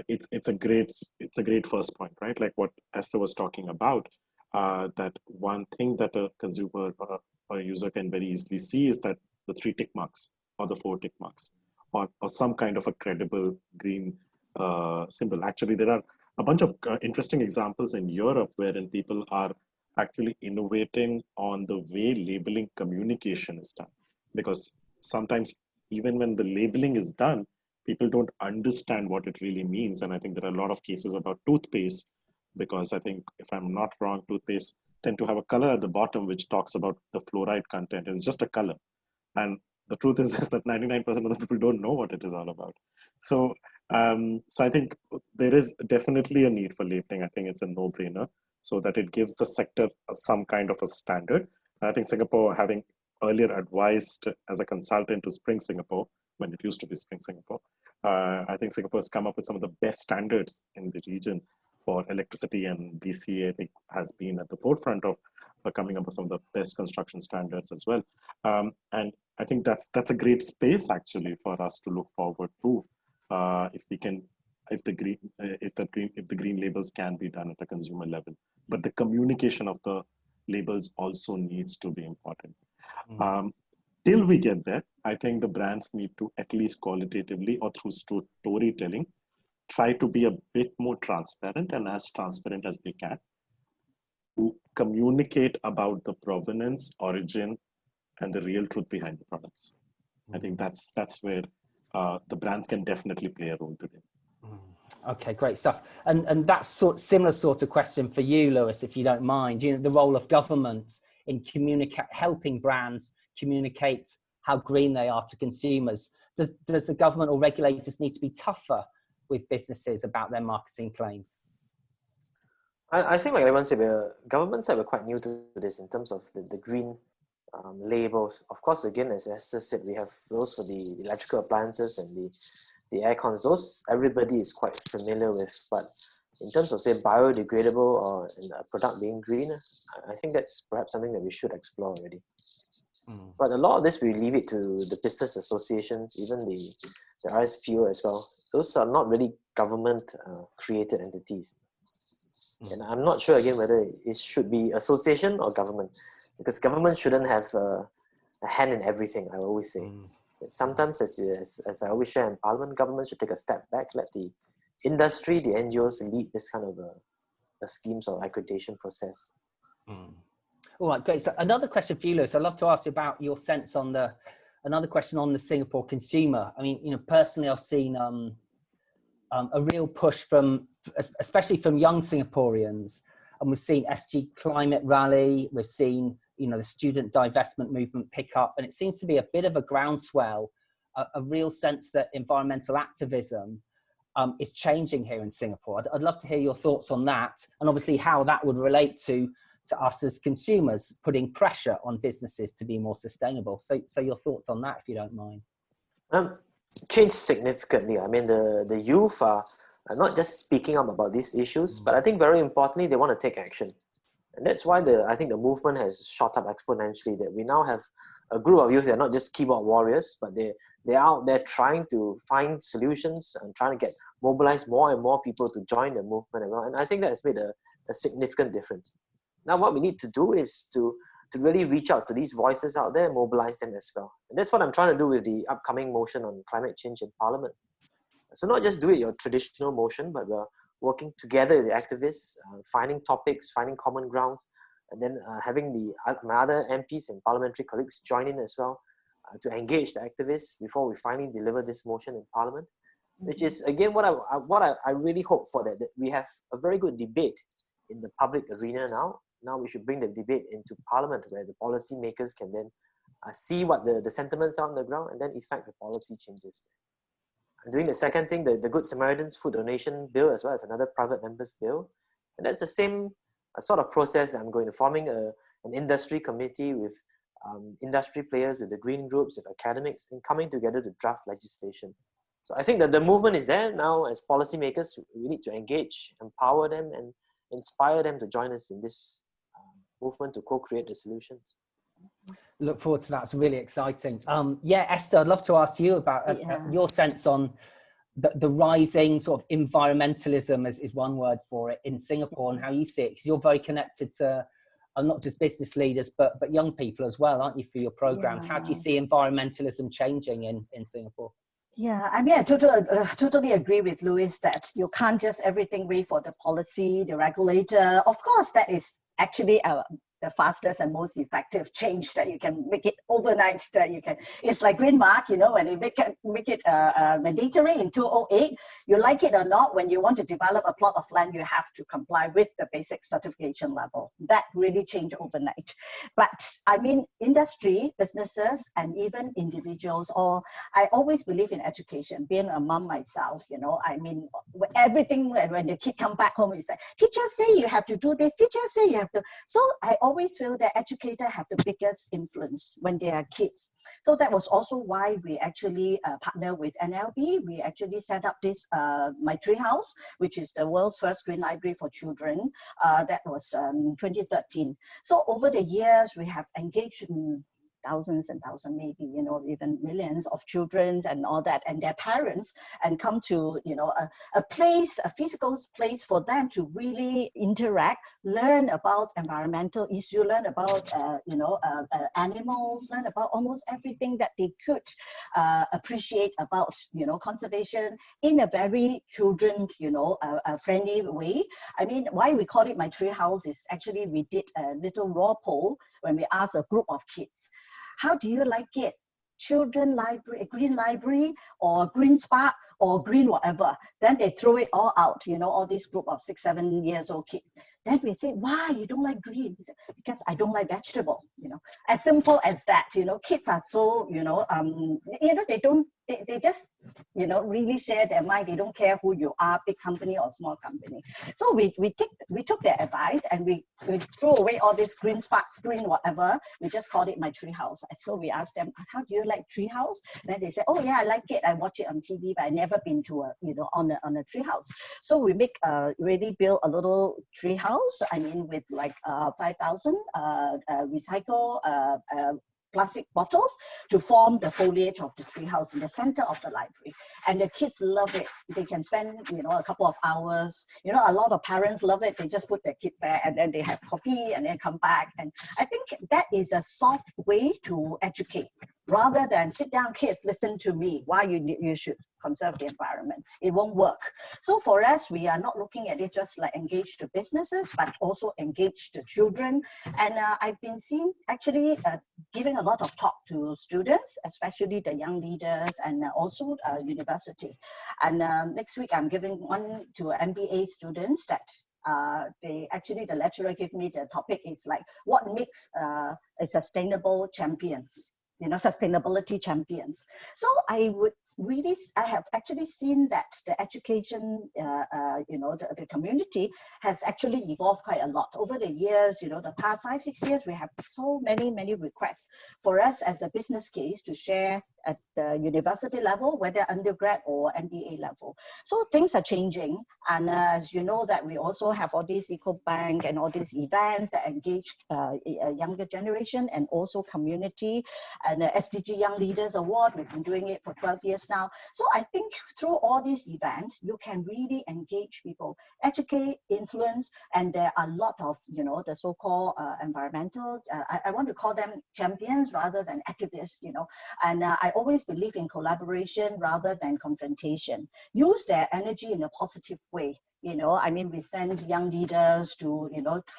it's a great first point, right? Like what Esther was talking about, that one thing that a consumer or a user can very easily see is that the 3 tick marks or the 4 tick marks or some kind of a credible green symbol. Actually, there are a bunch of interesting examples in Europe wherein people are actually innovating on the way labeling communication is done. Because sometimes even when the labeling is done, people don't understand what it really means. And I think there are a lot of cases about toothpaste, because I think, if I'm not wrong, toothpaste tend to have a color at the bottom which talks about the fluoride content. It's just a color. And the truth is this, that 99% of the people don't know what it is all about. So, so I think there is definitely a need for labeling. I think it's a no-brainer, so that it gives the sector some kind of a standard. I think Singapore, having earlier advised as a consultant to Spring Singapore, when it used to be Spring Singapore, I think Singapore has come up with some of the best standards in the region for electricity, and BCA, I think, has been at the forefront of coming up with some of the best construction standards as well. And I think that's a great space actually for us to look forward to, if we can, if the green labels can be done at a consumer level. But the communication of the labels also needs to be important. Till we get there, I think the brands need to, at least qualitatively or through storytelling, try to be a bit more transparent, and as transparent as they can, to communicate about the provenance, origin, and the real truth behind the products. I think that's where the brands can definitely play a role today. Okay, great stuff. And that's similar sort of question for you, Lewis, if you don't mind. You know, the role of government in helping brands communicate how green they are to consumers. Does the government or regulators need to be tougher with businesses about their marketing claims? I think, like everyone said, government side, we're quite new to this in terms of the green labels. Of course, again, as Esther said, we have those for the electrical appliances and the air cons. Those everybody is quite familiar with. But in terms of, say, biodegradable or a product being green, I think that's perhaps something that we should explore already. But a lot of this, we leave it to the business associations, even the RSPO as well. Those are not really government created entities. And I'm not sure, again, whether it should be association or government, because government shouldn't have a hand in everything, I always say. Sometimes, as I always share in Parliament, government should take a step back, let the industry, the NGOs lead this kind of a schemes or accreditation process. All right, great. So another question for you, Lewis. I'd love to ask you about your sense on another question on the Singapore consumer. I mean, personally, I've seen a real push especially from young Singaporeans, and we've seen SG Climate Rally, we've seen, the student divestment movement pick up, and it seems to be a bit of a groundswell, a real sense that environmental activism is changing here in Singapore. I'd love to hear your thoughts on that, and obviously how that would relate to us as consumers, putting pressure on businesses to be more sustainable. So your thoughts on that, if you don't mind. Changed significantly. I mean, the youth are not just speaking up about these issues, but I think very importantly, they want to take action. And that's why I think the movement has shot up exponentially, that we now have a group of youth that are not just keyboard warriors, but they're out there trying to find solutions and trying to mobilize more and more people to join the movement. And I think that has made a significant difference. Now, what we need to do is to really reach out to these voices out there and mobilize them as well. And that's what I'm trying to do with the upcoming motion on climate change in Parliament. So not just do it your traditional motion, but we're working together with the activists, finding topics, finding common grounds, and then having my other MPs and parliamentary colleagues join in as well to engage the activists before we finally deliver this motion in Parliament, which is, again, what I really hope for, that we have a very good debate in the public arena now. Now we should bring the debate into Parliament, where the policy makers can then see what the sentiments are on the ground and then effect the policy changes. And doing the second thing, the Good Samaritan's food donation bill, as well as another private member's bill. And that's the same sort of process that I'm going to, forming an industry committee with industry players, with the green groups, with academics, and coming together to draft legislation. So I think that the movement is there now. As policymakers, we need to engage, empower them, and inspire them to join us in this movement to co-create the solutions. Look forward to that. It's really exciting. Yeah, Esther, I'd love to ask you about your sense on the rising sort of environmentalism, is one word for it, in Singapore, and how you see it, because you're very connected to not just business leaders, but young people as well, aren't you, for your programs? How do you see environmentalism changing in Singapore? Yeah, I mean, I totally agree with Lewis that you can't just everything wait for the policy, the regulator. Of course, that is actually the fastest and most effective change, that you can make it overnight, that you can. It's like Green Mark, when you make it mandatory in 2008, you like it or not, when you want to develop a plot of land, you have to comply with the basic certification level. That really changed overnight. But I mean, industry, businesses, and even individuals, I always believe in education. Being a mom myself, I mean, everything, when the kid come back home, you say, teachers say you have to do this, teachers say you have to. So I always feel that educators have the biggest influence when they are kids. So that was also why we actually partner with NLB. We actually set up this My Tree House, which is the world's first green library for children. That was 2013. So over the years, we have engaged thousands and thousands, maybe, even millions of children and all that, and their parents, and come to, a place, a physical place for them to really interact, learn about environmental issues, learn about, animals, learn about almost everything that they could appreciate about, conservation in a very children, friendly way. I mean, why we call it My Tree House is actually we did a little raw poll when we asked a group of kids, how do you like it? Children library, green library, or green spark, or green whatever. Then they throw it all out, all this group of 6, 7 years old kids. Then we say, why you don't like green? Because I don't like vegetable. as simple as that. Kids are so, they don't, they just, really share their mind. They don't care who you are, big company or small company. So we took their advice, and we throw away all this green sparks, green whatever. We just called it My Tree House. So we asked them, how do you like tree house? And then they said, oh yeah, I like it. I watch it on TV, but I never been to on a tree house. So we really build a little tree house. I mean, with like 5,000 recycle plastic bottles to form the foliage of the tree house in the center of the library. And the kids love it. They can spend, a couple of hours. A lot of parents love it. They just put their kids there, and then they have coffee and then come back. And I think that is a soft way to educate, rather than sit down, kids, listen to me, why you should conserve the environment. It won't work. So for us, we are not looking at it just like engage the businesses, but also engage the children. And I've been giving a lot of talk to students, especially the young leaders, and also university. And next week, I'm giving one to MBA students that the lecturer gave me the topic is like, what makes a sustainable champions? Sustainability champions. So I have actually seen that the education, the community has actually evolved quite a lot over the years. The past 5-6 years, we have so many requests for us as a business case to share at the university level, whether undergrad or MBA level. So things are changing. And as you know, that we also have all these Eco Bank and all these events that engage a younger generation and also community. And the SDG Young Leaders Award, we've been doing it for 12 years now. So I think through all these events, you can really engage people, educate, influence, and there are a lot of, the so-called environmental, I want to call them champions rather than activists, and I always believe in collaboration rather than confrontation. Use their energy in a positive way. We send young leaders to,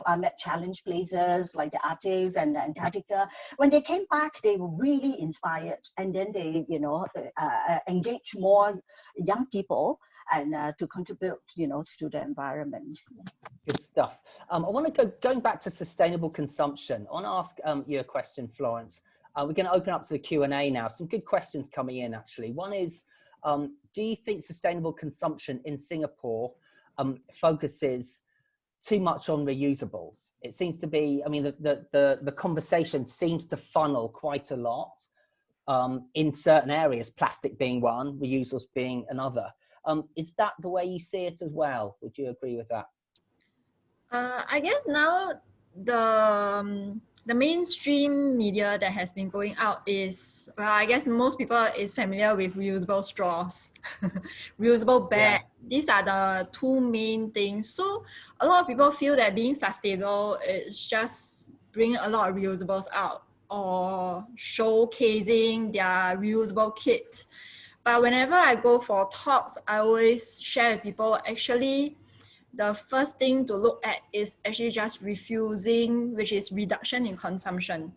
climate challenge places like the Arctic and the Antarctica. When they came back, they were really inspired. And then they, engage more young people and to contribute, to the environment. Good stuff. I want to going back to sustainable consumption. I want to ask you a question, Florence. We're going to open up to the Q&A now. Some good questions coming in, actually. One is, do you think sustainable consumption in Singapore focuses too much on reusables? It seems to be, the conversation seems to funnel quite a lot in certain areas, plastic being one, reusables being another. Is that the way you see it as well? Would you agree with that? I guess now the mainstream media that has been going out is, well, I guess most people is familiar with reusable straws, reusable bag. Yeah. These are the two main things. So a lot of people feel that being sustainable is just bring a lot of reusables out or showcasing their reusable kit. But whenever I go for talks, I always share with people, actually, the first thing to look at is actually just refusing, which is reduction in consumption.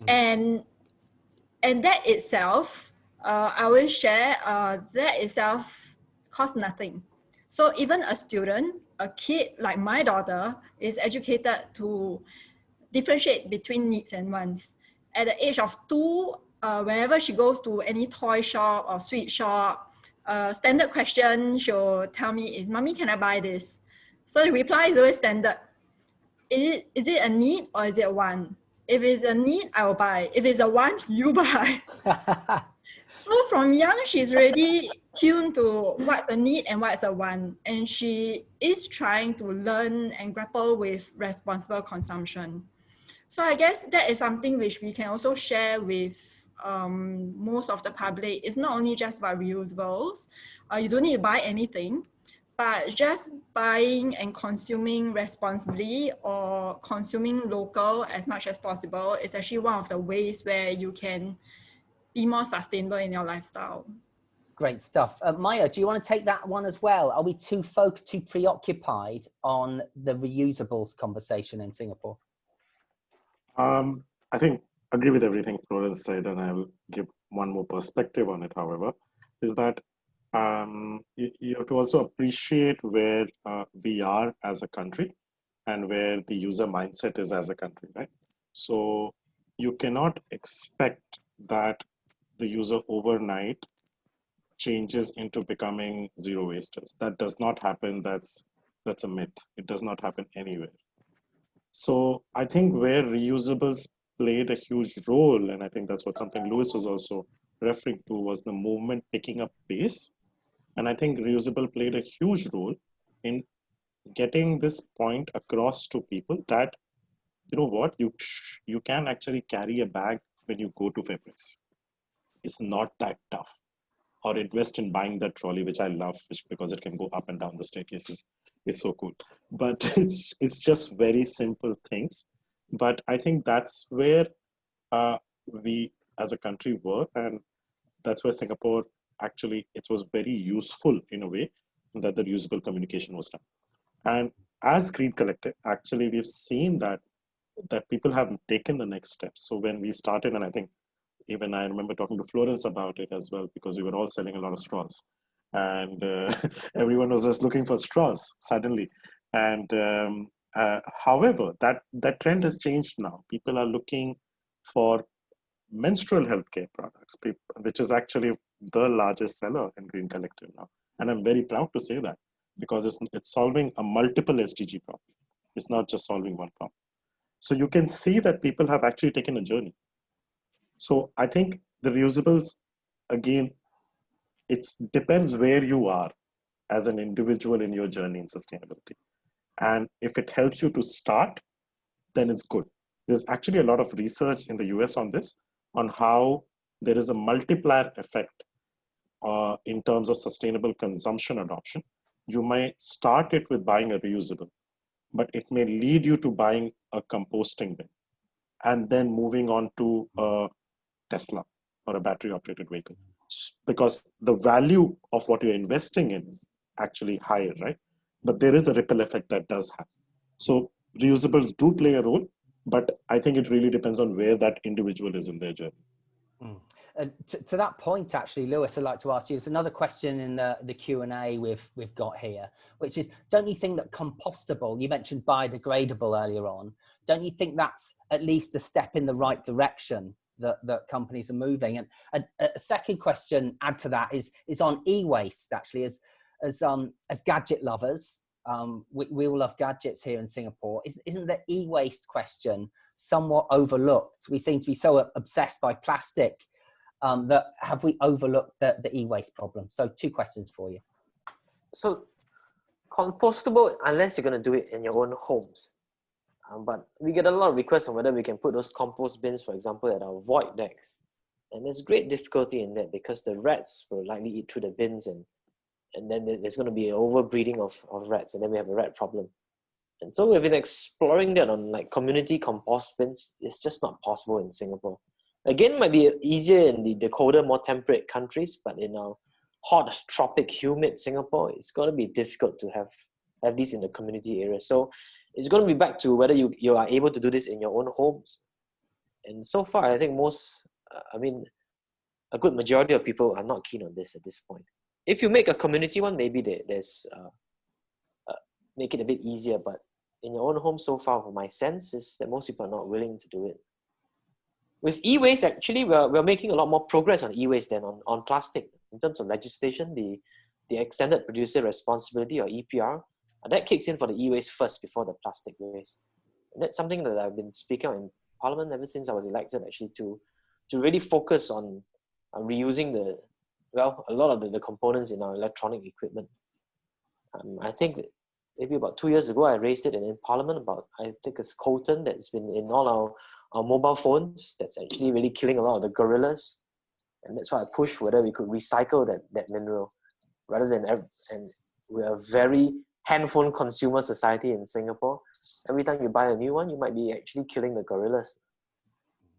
And that itself, I always share, that itself costs nothing. So even a student, a kid like my daughter is educated to differentiate between needs and wants. At the age of 2, whenever she goes to any toy shop or sweet shop, standard question she'll tell me is, "Mommy, can I buy this?" So the reply is always standard. Is it a need or is it a want? If it's a need, I will buy. If it's a want, you buy. So from young, she's already tuned to what's a need and what's a want. And she is trying to learn and grapple with responsible consumption. So I guess that is something which we can also share with most of the public. It's not only just about reusables. You don't need to buy anything, but just buying and consuming responsibly or consuming local as much as possible is actually one of the ways where you can be more sustainable in your lifestyle. Great stuff. Maya, do you want to take that one as well? Are we too focused, too preoccupied on the reusables conversation in Singapore? I think I agree with everything Florence said, and I'll give one more perspective on it, however, is that you have to also appreciate where we are as a country and where the user mindset is as a country, right? So you cannot expect that the user overnight changes into becoming zero wasters. That does not happen. That's a myth. It does not happen anywhere. So I think where reusables played a huge role, and I think that's what something Lewis was also referring to, was the movement picking up pace. And I think reusable played a huge role in getting this point across to people that, you know what, you can actually carry a bag when you go to FairPrice. It's not that tough. Or invest in buying that trolley, which I love, because it can go up and down the staircases. It's so cool. But it's just very simple things. But I think that's where we as a country work, and that's where Singapore actually, it was very useful in a way that the reusable communication was done. And as Green Collective, actually, we've seen that people have taken the next step. So when we started, and I think even I remember talking to Florence about it as well, because we were all selling a lot of straws, and everyone was just looking for straws suddenly. And however, that trend has changed now. People are looking for menstrual healthcare products, which is actually the largest seller in Green Collective now. And I'm very proud to say that, because it's solving a multiple SDG problem. It's not just solving one problem. So you can see that people have actually taken a journey. So I think the reusables, again, it depends where you are as an individual in your journey in sustainability. And if it helps you to start, then it's good. There's actually a lot of research in the US on this, on how there is a multiplier effect in terms of sustainable consumption adoption. You might start it with buying a reusable, but it may lead you to buying a composting bin and then moving on to a Tesla or a battery operated vehicle, because the value of what you're investing in is actually higher, right? But there is a ripple effect that does happen. So reusables do play a role, but I think it really depends on where that individual is in their journey. To that point, actually, Lewis, I'd like to ask you, there's another question in the Q&A we've got here, which is, don't you think that compostable, you mentioned biodegradable earlier on, don't you think that's at least a step in the right direction that companies are moving? And a second question add to that is on e-waste, actually, as gadget lovers, we all love gadgets here in Singapore. Isn't the e-waste question somewhat overlooked? We seem to be so obsessed by plastic that have we overlooked the e-waste problem? So 2 questions for you. So compostable, unless you're going to do it in your own homes. But we get a lot of requests on whether we can put those compost bins, for example, at our void decks. And there's great difficulty in that, because the rats will likely eat through the bins, and then there's going to be an overbreeding of rats, and then we have a rat problem. And so we've been exploring that on like community compost bins. It's just not possible in Singapore. Again, it might be easier in the colder, more temperate countries, but in our hot, tropic, humid Singapore, it's going to be difficult to have these in the community area. So it's going to be back to whether you are able to do this in your own homes. And so far, I think a good majority of people are not keen on this at this point. If you make a community one, maybe there's make it a bit easier, but in your own home so far, my sense is that most people are not willing to do it. With e-waste, actually, we're making a lot more progress on e-waste than on plastic. In terms of legislation, the Extended Producer Responsibility, or EPR, that kicks in for the e-waste first before the plastic waste. And that's something that I've been speaking on in Parliament ever since I was elected, actually, to really focus on reusing a lot of the components in our electronic equipment. I think maybe about 2 years ago, I raised it in Parliament about, I think it's coltan that's been in all our mobile phones, that's actually really killing a lot of the gorillas. And that's why I pushed whether we could recycle that mineral, rather than, and we're a very handphone consumer society in Singapore. Every time you buy a new one, you might be actually killing the gorillas.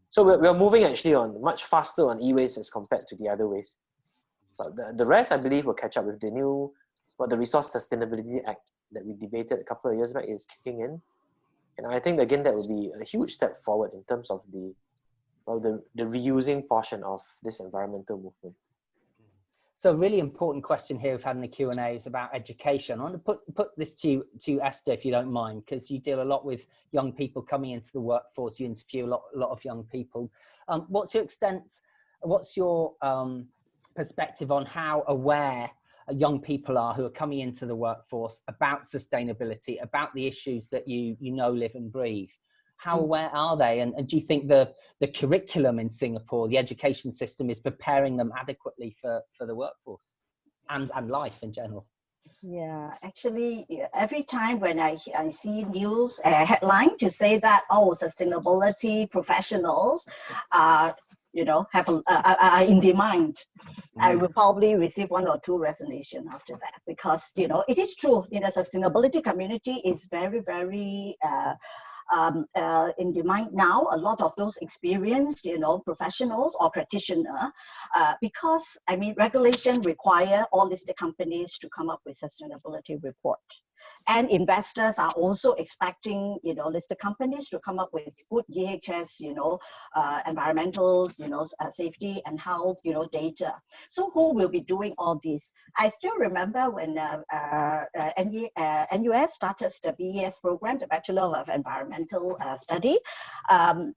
So we're moving actually on much faster on e-waste as compared to the other waste. But the rest, I believe, will catch up with the new, the Resource Sustainability Act that we debated a couple of years back is kicking in. And I think, again, that will be a huge step forward in terms of the reusing portion of this environmental movement. So a really important question here we've had in the Q&A is about education. I want to put this to Esther, if you don't mind, because you deal a lot with young people coming into the workforce. You interview a lot of young people. What's your perspective on how aware young people are who are coming into the workforce about sustainability, about the issues that you know, live and breathe? How aware are they? And do you think the curriculum in Singapore, the education system, is preparing them adequately for the workforce and life in general? Yeah, actually, every time when I see news headline to say that, oh, sustainability professionals are in demand, I will probably receive 1 or 2 resignation after that, because it is true, the sustainability community is very, very in demand now. A lot of those experienced, professionals or practitioners, because regulation require all listed companies to come up with sustainability report. And investors are also expecting, listed companies to come up with good EHS, environmental, safety and health, data. So who will be doing all this? I still remember when NUS started the BES program, the Bachelor of Environmental Study.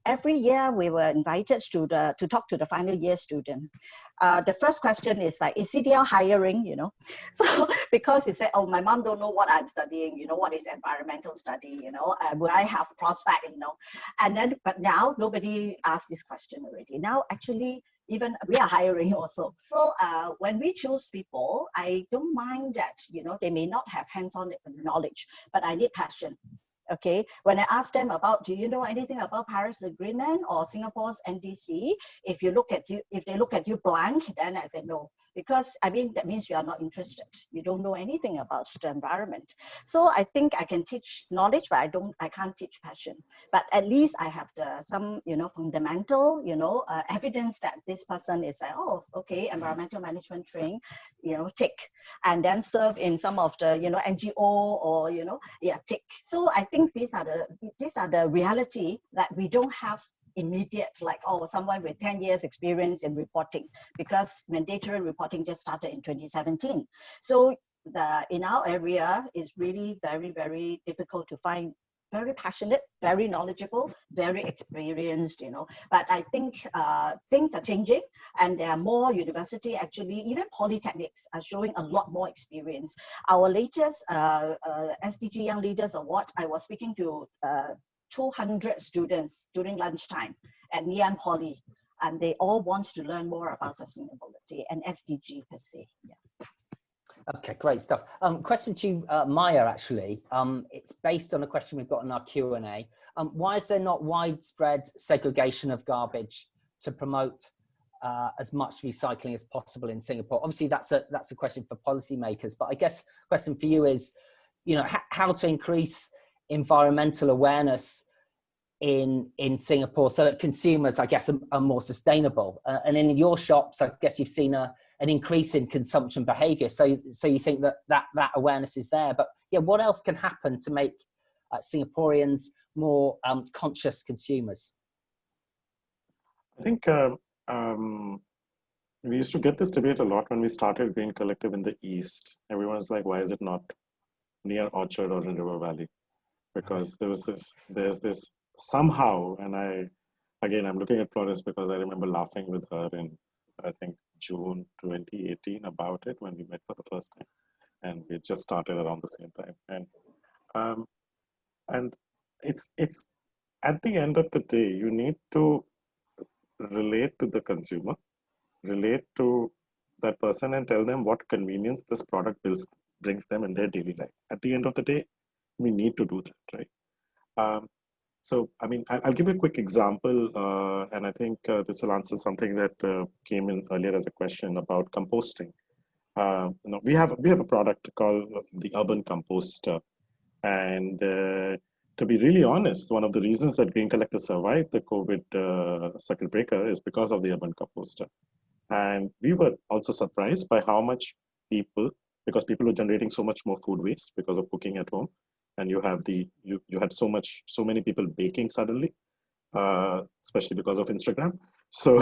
Every year we were invited to talk to the final year student. The first question is like, is CDL hiring, So because he said, oh, my mom don't know what I'm studying, what is environmental study, will I have prospect, and then, but now nobody asks this question already. Now, actually, even we are hiring also. So when we choose people, I don't mind that, they may not have hands-on knowledge, but I need passion. Okay, when I ask them about, do you know anything about Paris Agreement or Singapore's NDC? If they look at you blank, then I say no, because that means you are not interested. You don't know anything about the environment. So I think I can teach knowledge, but I can't teach passion. But at least I have some fundamental evidence that this person is like, oh, okay, environmental management training, tick, and then serve in some of the NGO or tick. So I think these are the reality that we don't have immediate, like, oh, someone with 10 years experience in reporting, because mandatory reporting just started in 2017. So in our area is really very, very difficult to find very passionate, very knowledgeable, very experienced, But I think things are changing, and there are more university, actually, even polytechnics are showing a lot more experience. Our latest SDG Young Leaders Award, I was speaking to 200 students during lunchtime at Ngee Ann Poly, and they all want to learn more about sustainability and SDG per se. Yeah. Okay, great stuff. Question to Maya, actually. It's based on a question we've got in our Q&A. Why is there not widespread segregation of garbage to promote as much recycling as possible in Singapore? Obviously, that's a question for policymakers, but I guess the question for you is, how to increase environmental awareness in Singapore so that consumers, I guess, are more sustainable. And in your shops, I guess you've seen an increase in consumption behavior. So you think that awareness is there. But yeah, what else can happen to make Singaporeans more conscious consumers? I think we used to get this debate a lot when we started Green Collective in the East. Everyone's like, why is it not near Orchard or in River Valley? Because there's this somehow, and I'm looking at Florence because I remember laughing with her in, I think, June 2018 about it when we met for the first time, and we just started around the same time. And it's at the end of the day, you need to relate to the consumer, relate to that person, and tell them what convenience this product brings them in their daily life. At the end of the day, we need to do that, right? So, I'll give you a quick example, and I think this will answer something that came in earlier as a question about composting. We have a product called the Urban Composter, and to be really honest, one of the reasons that Green Collective survived the COVID circuit breaker is because of the Urban Composter. And we were also surprised by how much because people were generating so much more food waste because of cooking at home. And you had so many people baking suddenly, especially because of Instagram. So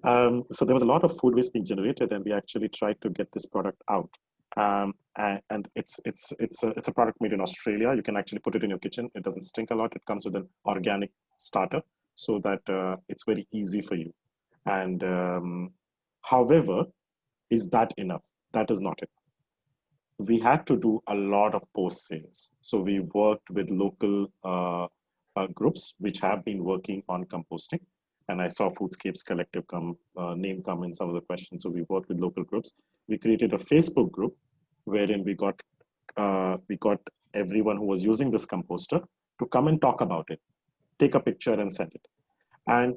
So there was a lot of food waste being generated, and we actually tried to get this product out. And it's a product made in Australia. You can actually put it in your kitchen. It doesn't stink a lot. It comes with an organic starter, so that it's very easy for you. And however, is that enough? That is not enough. We had to do a lot of post sales. So we worked with local groups which have been working on composting. And I saw Foodscapes Collective name come in some of the questions. So we worked with local groups. We created a Facebook group wherein we got everyone who was using this composter to come and talk about it, take a picture and send it. And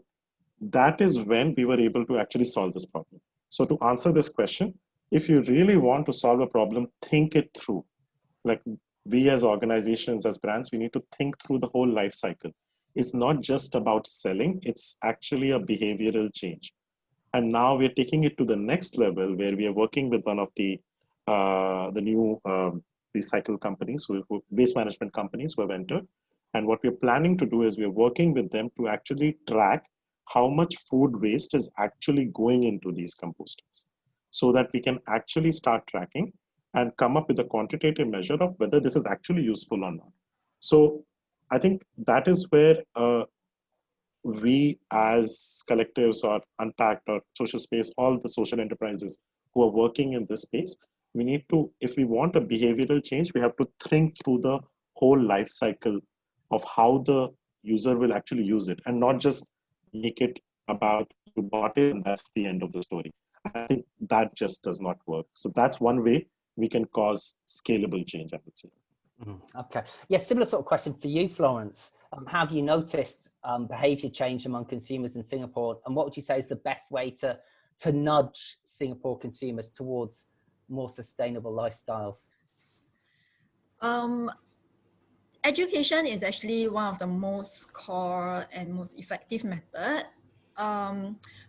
that is when we were able to actually solve this problem. So to answer this question, if you really want to solve a problem, think it through. Like we as organizations, as brands, we need to think through the whole life cycle. It's not just about selling, it's actually a behavioral change. And now we're taking it to the next level where we are working with one of the new recycle companies, waste management companies who have entered. And what we're planning to do is we're working with them to actually track how much food waste is actually going into these composters, so that we can actually start tracking and come up with a quantitative measure of whether this is actually useful or not. So I think that is where we as collectives or Unpackt or Social Space, all the social enterprises who are working in this space, we need to, if we want a behavioral change, we have to think through the whole life cycle of how the user will actually use it, and not just make it about you bought it and that's the end of the story. I think that just does not work. So that's one way we can cause scalable change, I would say. Okay. Yeah, similar sort of question for you, Florence. Have you noticed behavior change among consumers in Singapore? And what would you say is the best way to nudge Singapore consumers towards more sustainable lifestyles? Education is actually one of the most core and most effective method.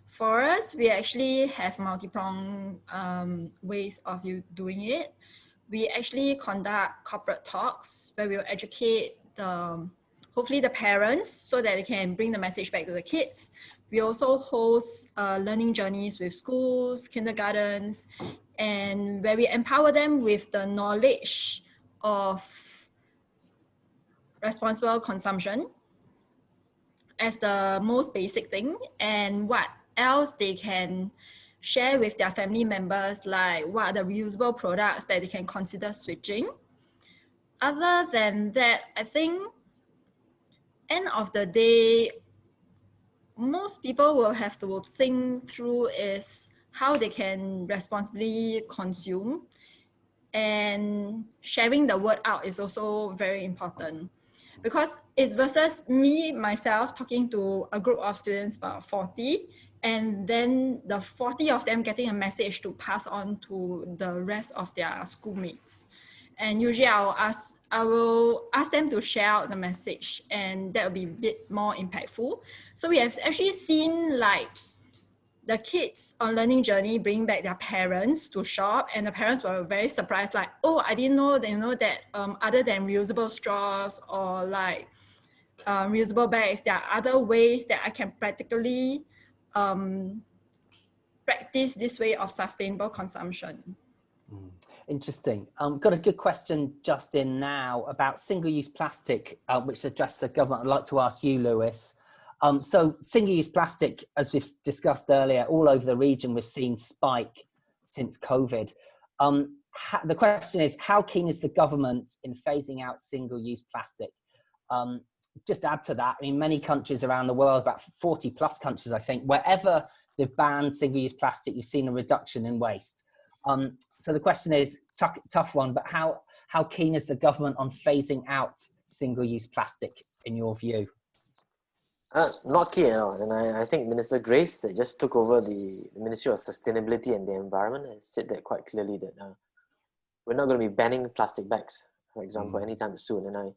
For us, we actually have multi-pronged ways of doing it. We actually conduct corporate talks where we will educate hopefully the parents so that they can bring the message back to the kids. We also host learning journeys with schools, kindergartens, and where we empower them with the knowledge of responsible consumption as the most basic thing, and what else they can share with their family members, like what are the reusable products that they can consider switching. Other than that, I think end of the day, most people will have to think through is how they can responsibly consume, and sharing the word out is also very important, because it's versus me, myself, talking to a group of students, about 40, and then the 40 of them getting a message to pass on to the rest of their schoolmates. And usually I will ask them to share out the message, and that will be a bit more impactful. So we have actually seen like the kids on learning journey bring back their parents to shop, and the parents were very surprised, like, oh, I didn't know that other than reusable straws or like reusable bags, there are other ways that I can practically practice this way of sustainable consumption. Interesting. Got a good question just in now about single-use plastic, which addressed the government. I'd like to ask you, Lewis. So single-use plastic, as we've discussed earlier, all over the region, we've seen spike since COVID. The question is, how keen is the government in phasing out single-use plastic? Just add to that, I mean, many countries around the world, about 40 plus countries, I think, wherever they've banned single-use plastic, you've seen a reduction in waste. So the question is, tough one, but how keen is the government on phasing out single-use plastic in your view? Not keen at all. And I think Minister Grace just took over the Ministry of Sustainability and the Environment and said that quite clearly, that we're not going to be banning plastic bags, for example, anytime soon. And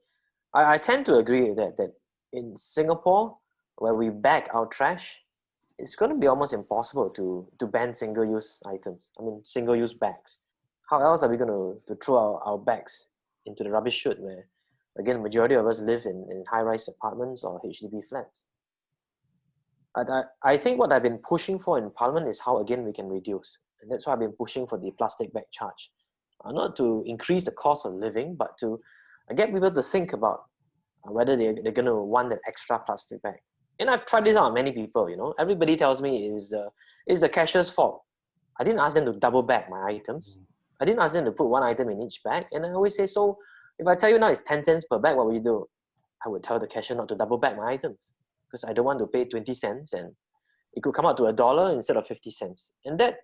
I tend to agree with that in Singapore, where we bag our trash, it's going to be almost impossible to ban single-use items. I mean, single-use bags. How else are we going to throw our bags into the rubbish chute, where, again, the majority of us live in high-rise apartments or HDB flats? I think what I've been pushing for in Parliament is how, again, we can reduce. And that's why I've been pushing for the plastic bag charge. Not to increase the cost of living, but to get people to think about whether they're going to want that extra plastic bag. And I've tried this out on many people, you know. Everybody tells me it's the cashier's fault. I didn't ask them to double bag my items. I didn't ask them to put one item in each bag. And I always say, so if I tell you now it's 10 cents per bag, what will you do? I would tell the cashier not to double bag my items because I don't want to pay 20 cents and it could come out to $1 instead of 50 cents. And that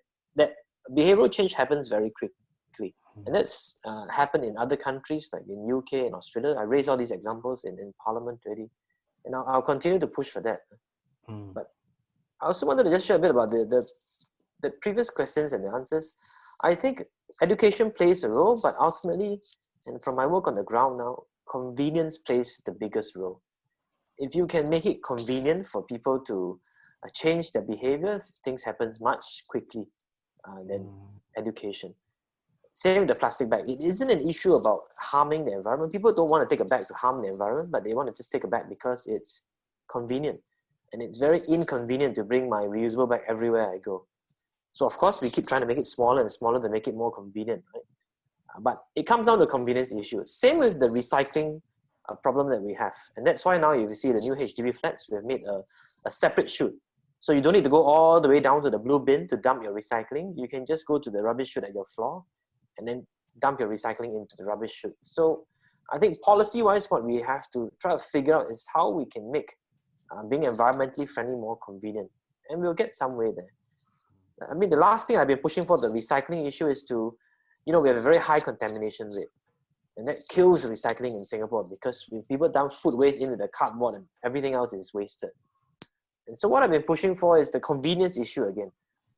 behavioral change happens very quickly. And that's happened in other countries like in UK and Australia. I raised all these examples in Parliament already. And I'll continue to push for that. But I also wanted to just share a bit about the previous questions and the answers. I think education plays a role, but ultimately, and from my work on the ground now, convenience plays the biggest role. If you can make it convenient for people to change their behavior, things happen much quickly than education. Same with the plastic bag. It isn't an issue about harming the environment. People don't want to take a bag to harm the environment, but they want to just take a bag because it's convenient. And it's very inconvenient to bring my reusable bag everywhere I go. So of course, we keep trying to make it smaller and smaller to make it more convenient, right? But it comes down to a convenience issue. Same with the recycling problem that we have. And that's why now you see the new HDB flats, we've made a separate chute. So you don't need to go all the way down to the blue bin to dump your recycling. You can just go to the rubbish chute at your floor and then dump your recycling into the rubbish chute. So I think policy-wise, what we have to try to figure out is how we can make being environmentally friendly more convenient. And we'll get some way there. I mean, the last thing I've been pushing for the recycling issue is to, we have a very high contamination rate. And that kills recycling in Singapore because when people dump food waste into the cardboard and everything else is wasted. And so what I've been pushing for is the convenience issue again.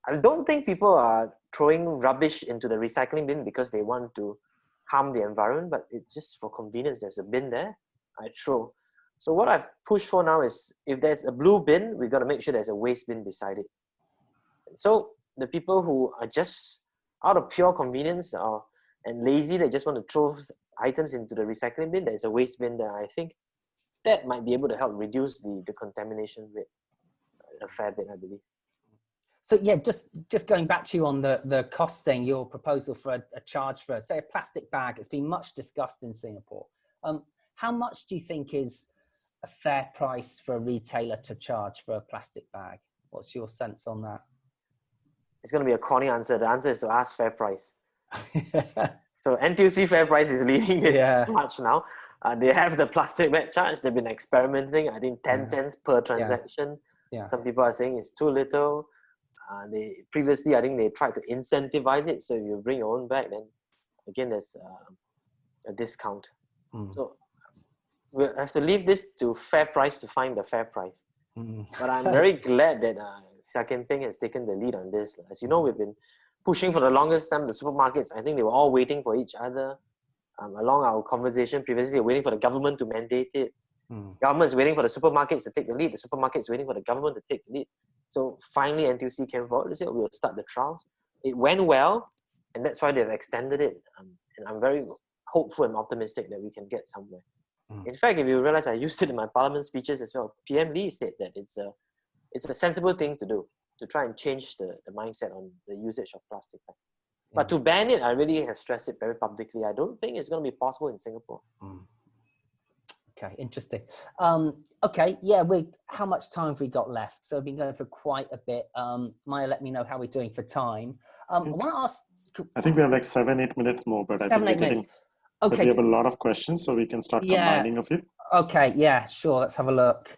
I don't think people are throwing rubbish into the recycling bin because they want to harm the environment, but it's just for convenience. There's a bin there, I throw. So what I've pushed for now is if there's a blue bin, we've got to make sure there's a waste bin beside it. So the people who are just out of pure convenience and lazy, they just want to throw items into the recycling bin, there's a waste bin there. I think that might be able to help reduce the contamination rate a fair bit, I believe. So yeah, just going back to you on the costing, your proposal for a charge for, say, a plastic bag, it's been much discussed in Singapore. How much do you think is a fair price for a retailer to charge for a plastic bag? What's your sense on that? It's going to be a corny answer. The answer is to ask fair price. So NTUC fair price is leading this march now. They have the plastic bag charge. They've been experimenting. I think 10 cents per transaction. Yeah. Some people are saying it's too little. Previously, I think they tried to incentivize it. So if you bring your own bag, then again, there's a discount. So we have to leave this to fair price to find the fair price. But I'm very glad that Xia Jinping has taken the lead on this. As you know, we've been pushing for the longest time. The supermarkets, I think they were all waiting for each other. Along our conversation previously, they were waiting for the government to mandate it. Government is waiting for the supermarkets to take the lead. The supermarket is waiting for the government to take the lead. So finally, NTUC came forward and said, we'll start the trials. It went well, and that's why they've extended it. And I'm very hopeful and optimistic that we can get somewhere. In fact, if you realize, I used it in my parliament speeches as well. PM Lee said that it's a sensible thing to do, to try and change the mindset on the usage of plastic bags. But to ban it, I really have stressed it very publicly. I don't think it's going to be possible in Singapore. Okay, interesting. Okay, yeah, how much time have we got left? So we've been going for quite a bit. Maya, let me know how we're doing for time. I want to ask... I think we have like 7-8 minutes more, but I think we're getting... Okay. But we have a lot of questions, so we can start combining a few. Okay, yeah, sure. Let's have a look.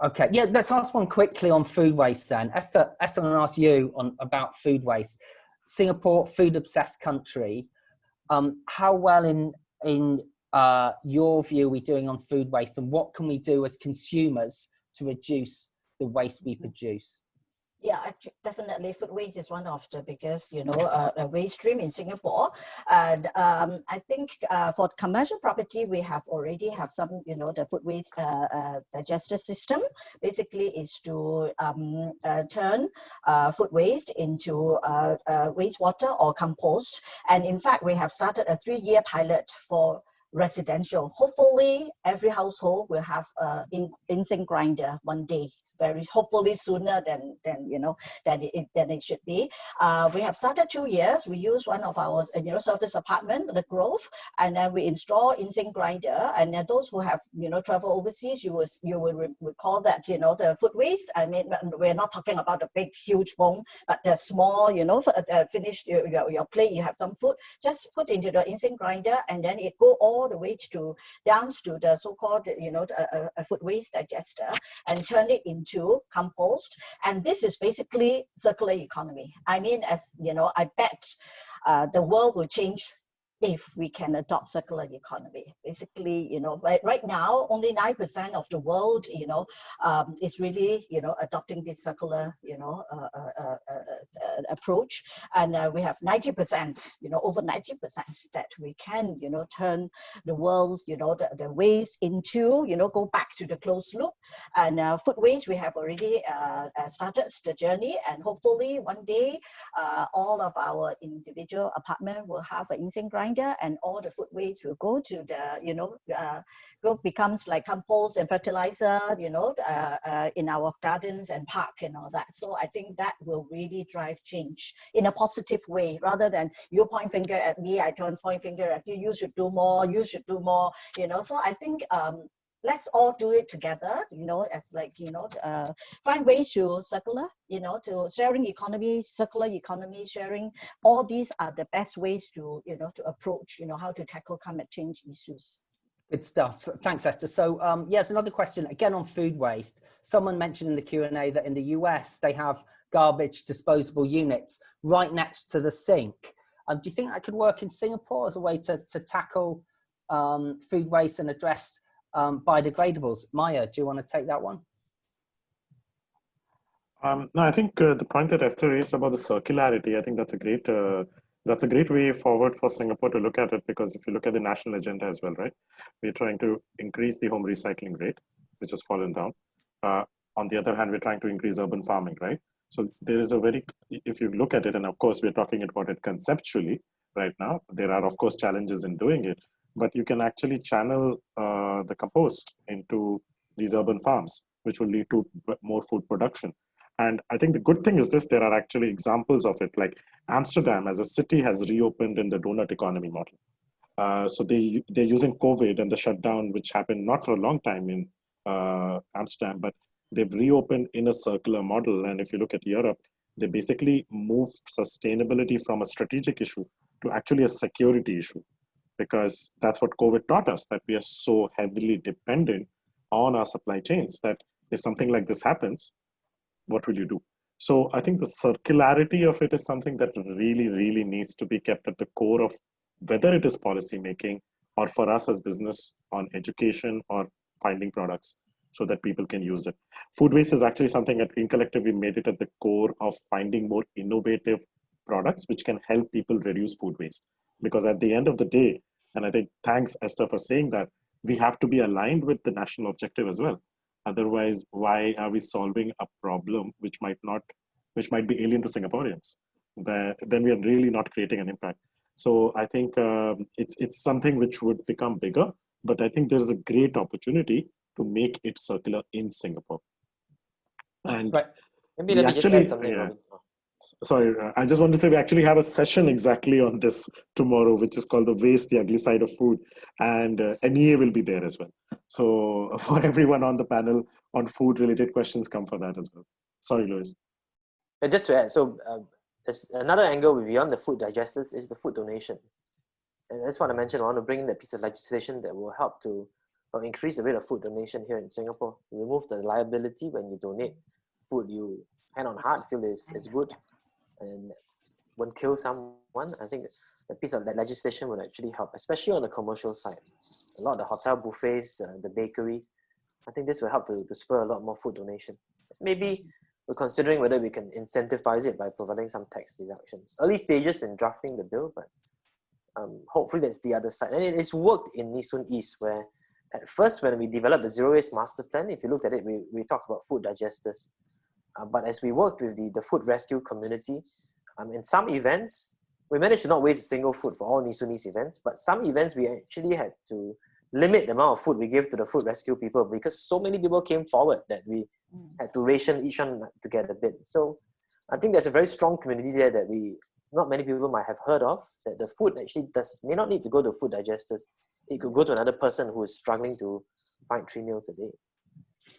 Okay, yeah, let's ask one quickly on food waste then. Esther, I'm going to ask you about food waste. Singapore, food-obsessed country. How well in your view are we doing on food waste, and what can we do as consumers to reduce the waste we produce? Yeah, definitely. Food waste is one of the biggest, waste stream in Singapore. And I think for commercial property, we already have some, the food waste digester system. Basically, is to turn food waste into wastewater or compost. And in fact, we have started a 3-year pilot for residential. Hopefully, every household will have an instant grinder one day. very hopefully sooner than it should be. We have started 2 years. We use one of our service apartment, the Grove, and then we install instant grinder. And then those who have travel overseas, you will recall that the food waste. I mean, we're not talking about a big huge bowl, but the small finish your plate. You have some food, just put into the instant grinder, and then it go all the way down to the so-called a food waste digester, and turn it into compost. And this is basically circular economy. I mean, as I bet the world will change if we can adopt circular economy. Basically, right now, only 9% of the world, is really, adopting this circular, approach. And we have 90%, over 90% that we can, turn the world's, the waste into, go back to the closed loop. And food waste, we have already started the journey. And hopefully one day, all of our individual apartment will have an instant grinder, and all the food waste will go to the becomes like compost and fertilizer in our gardens and park and all that. So I think that will really drive change in a positive way, rather than you point finger at me, I don't point finger at you, you should do more, so I think let's all do it together, as find ways to circular, to sharing economy, circular economy, sharing. All these are the best ways to, to approach, how to tackle climate change issues. Good stuff. Thanks, Esther. So yes, another question, again on food waste. Someone mentioned in the Q&A that in the US, they have garbage disposable units right next to the sink. Do you think that could work in Singapore as a way to tackle food waste and address biodegradables? Maya, do you want to take that one? No, I think the point that Esther raised about the circularity, I think that's a great way forward for Singapore to look at it, because if you look at the national agenda as well, right, we're trying to increase the home recycling rate, which has fallen down. On the other hand, we're trying to increase urban farming, right? So there is if you look at it, and of course we're talking about it conceptually right now, there are of course challenges in doing it, but you can actually channel the compost into these urban farms, which will lead to more food production. And I think the good thing is there are actually examples of it, like Amsterdam as a city has reopened in the donut economy model. So they're using COVID and the shutdown, which happened not for a long time in Amsterdam, but they've reopened in a circular model. And if you look at Europe, they basically move sustainability from a strategic issue to actually a security issue, because that's what COVID taught us, that we are so heavily dependent on our supply chains that if something like this happens, what will you do? So I think the circularity of it is something that really, really needs to be kept at the core of whether it is policy making or for us as business on education or finding products so that people can use it. Food waste is actually something at Green Collective, we made it at the core of finding more innovative products which can help people reduce food waste. Because at the end of the day, and I think thanks Esther for saying that, we have to be aligned with the national objective as well. Otherwise, why are we solving a problem which might be alien to Singaporeans? Then we are really not creating an impact. So I think it's something which would become bigger, but I think there is a great opportunity to make it circular in Singapore. And right. Maybe let me just add something. Yeah. Sorry, I just want to say we actually have a session exactly on this tomorrow, which is called The Waste, the Ugly Side of Food. And NEA will be there as well. So for everyone on the panel on food related questions, come for that as well. Sorry, Louis. Just to add, so another angle beyond the food digesters is the food donation. And that's what I mentioned. I want to bring in that piece of legislation that will help to increase the rate of food donation here in Singapore. Remove the liability when you donate food you hand on heart feel is good and won't kill someone. I think a piece of that legislation would actually help, especially on the commercial side. A lot of the hotel buffets, the bakery, I think this will help to spur a lot more food donation. Maybe we're considering whether we can incentivize it by providing some tax deduction. Early stages in drafting the bill, but hopefully that's the other side. And it's worked in Nee Soon East, where at first when we developed the Zero Waste Master Plan, if you looked at it, we talked about food digesters. But as we worked with the food rescue community, in some events, we managed to not waste a single food for all Nee Soon East events, but some events we actually had to limit the amount of food we give to the food rescue people because so many people came forward that we had to ration each one to get a bit. So I think there's a very strong community there that not many people might have heard of, that the food actually may not need to go to food digesters. It could go to another person who is struggling to find 3 meals a day.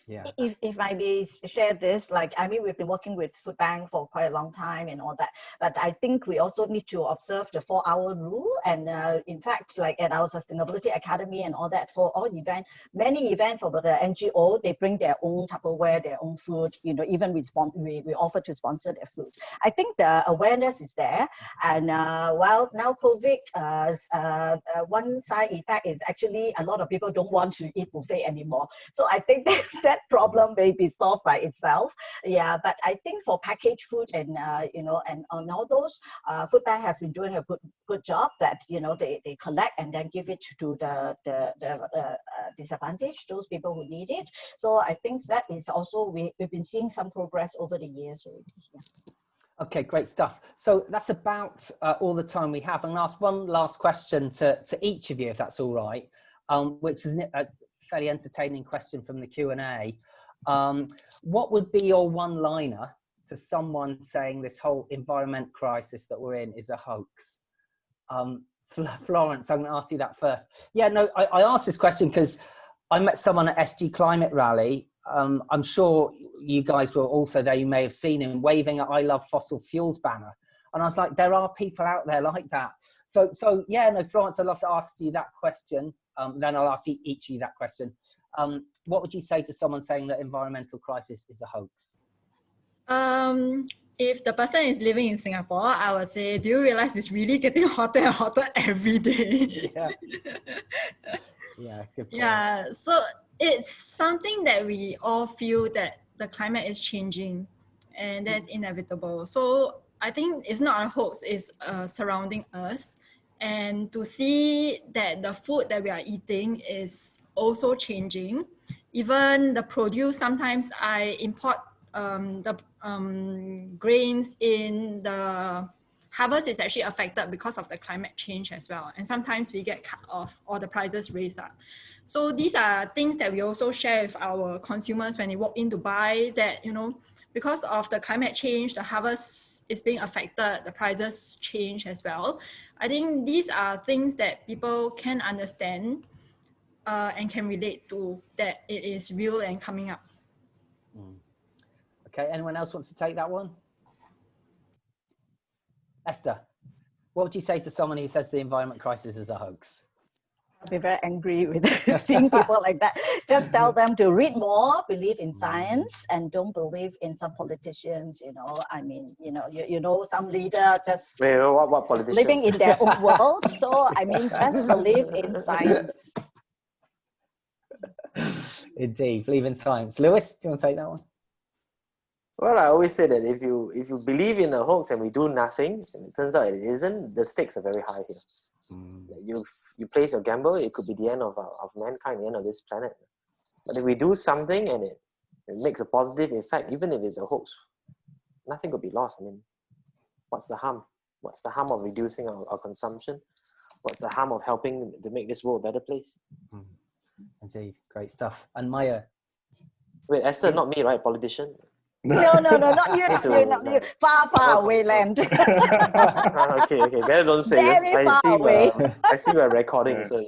Yeah. If I may share this, like, I mean, we've been working with Food Bank for quite a long time and all that, but I think we also need to observe the 4-hour rule. And in fact, like at our Sustainability Academy and all that, for all events, many events for the NGO, they bring their own Tupperware, their own food, you know, even we offer to sponsor their food. I think the awareness is there. And well, now COVID, one side effect is actually a lot of people don't want to eat buffet anymore. So I think that problem may be solved by itself. Yeah, but I think for packaged food and you know, and on all those, Food Bank has been doing a good job that, you know, they collect and then give it to the disadvantaged, those people who need it. So I think that is also, we've been seeing some progress over the years already. Yeah. Okay, great stuff. So that's about all the time we have. And I'll ask one last question to each of you, if that's all right, which is a fairly entertaining question from the Q&A. What would be your one-liner to someone saying this whole environment crisis that we're in is a hoax? Florence, I'm going to ask you that first. Yeah, no, I asked this question because I met someone at SG Climate Rally. I'm sure you guys were also there. You may have seen him waving a "I love fossil fuels" banner. And I was like, there are people out there like that. So yeah, no, Florence, I'd love to ask you that question. Then I'll ask each of you that question. What would you say to someone saying that environmental crisis is a hoax? If the person is living in Singapore, I would say, do you realize it's really getting hotter and hotter every day? Yeah. Yeah, good point. Yeah, so it's something that we all feel that the climate is changing and that's inevitable. So I think it's not a hoax, it's surrounding us. And to see that the food that we are eating is also changing. Even the produce, sometimes I import the grains in, the harvest is actually affected because of the climate change as well. And sometimes we get cut off or the prices raise up. So these are things that we also share with our consumers when they walk in to buy, that, you know, because of the climate change, the harvest is being affected, the prices change as well. I think these are things that people can understand and can relate to, that it is real and coming up. Okay, anyone else want to take that one? Esther, what would you say to someone who says the environment crisis is a hoax? I'll be very angry with seeing people like that. Just tell them to read more, believe in science, and don't believe in some politicians, you know. I mean, you know, some leader just what politician? living in their own world. So, I mean, just believe in science. Indeed, believe in science. Lewis, do you want to take that one? Well, I always say that if you believe in a hoax and we do nothing, and it turns out it isn't, the stakes are very high here. You place your gamble, it could be the end of mankind, the end of this planet. But if we do something and it makes a positive effect, even if it's a hoax, nothing could be lost. I mean, what's the harm? What's the harm of reducing our consumption? What's the harm of helping to make this world a better place? Indeed, great stuff. And Maya? Wait, Esther, not me, right? Politician? No, not you, not you. Far away land. Okay, better don't say this. I see we're recording, yeah. so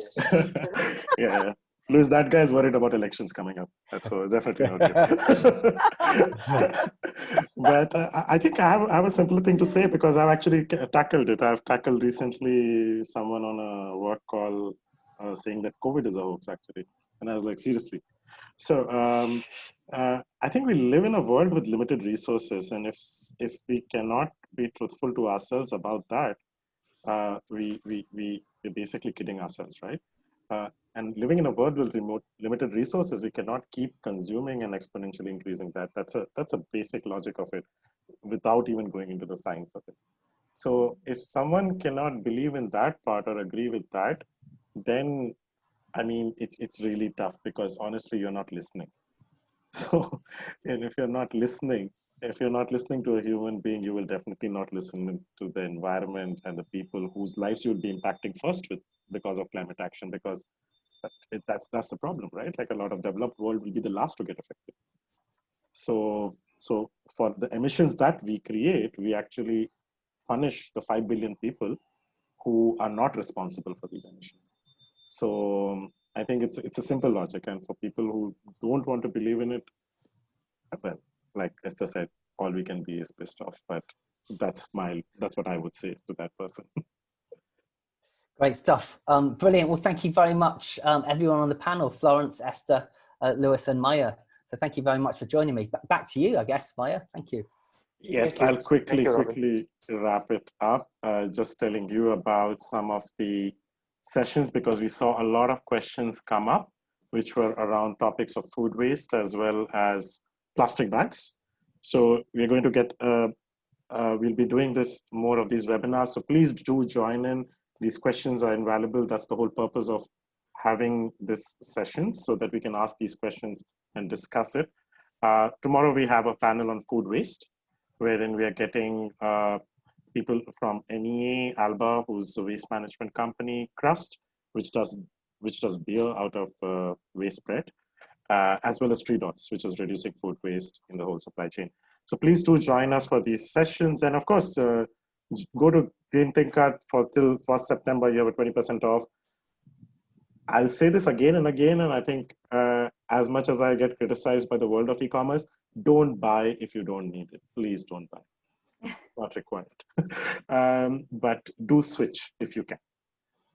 yeah. Louis, that guy's worried about elections coming up. So definitely not you. But I think I have a simple thing to say, because I've actually tackled it. I've tackled recently someone on a work call saying that COVID is a hoax, actually. And I was like, seriously. So I think we live in a world with limited resources, and if we cannot be truthful to ourselves about that, we're basically kidding ourselves, right? And living in a world with limited resources, we cannot keep consuming and exponentially increasing that. That's a basic logic of it, without even going into the science of it. So if someone cannot believe in that part or agree with that, then I mean, it's really tough, because honestly, you're not listening. So, and if you're not listening to a human being, you will definitely not listen to the environment and the people whose lives you'll be impacting first with, because of climate action, because that's the problem, right? Like, a lot of developed world will be the last to get affected. So for the emissions that we create, we actually punish the 5 billion people who are not responsible for these emissions. So I think it's a simple logic, and for people who don't want to believe in it, well, like Esther said, all we can be is pissed off. But that's what I would say to that person. Great stuff. Brilliant. Well, thank you very much, everyone on the panel, Florence, Esther, Lewis, and Maya. So thank you very much for joining me. Back to you, I guess, Maya. Thank you. Yes, Thank you. I'll quickly Thank you, wrap it up. Just telling you about some of the sessions, because we saw a lot of questions come up, which were around topics of food waste as well as plastic bags. So we're going to get, we'll be doing more of these webinars. So please do join in. These questions are invaluable. That's the whole purpose of having this session, so that we can ask these questions and discuss it. Tomorrow we have a panel on food waste, wherein we are getting people from NEA, Alba, who's a waste management company, Crust, which does beer out of waste bread, as well as 3 Dots, which is reducing food waste in the whole supply chain. So please do join us for these sessions. And of course, go to Green Tingkat till 1st September, you have a 20% off. I'll say this again and again, and I think as much as I get criticized by the world of e-commerce, don't buy if you don't need it. Please don't buy. Not required. But do switch if you can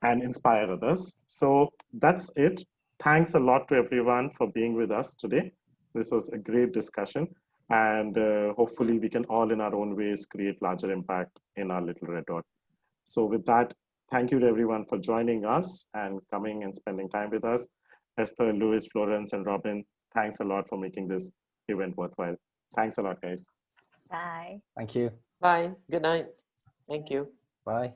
and inspire others. So that's it. Thanks a lot to everyone for being with us today. This was a great discussion, and hopefully we can all in our own ways create larger impact in our little red dot. So with that, thank you to everyone for joining us and coming and spending time with us. Esther, Louis, Florence, and Robin, thanks a lot for making this event worthwhile. Thanks a lot, guys. Bye. Thank you. Bye. Good night. Thank you. Bye.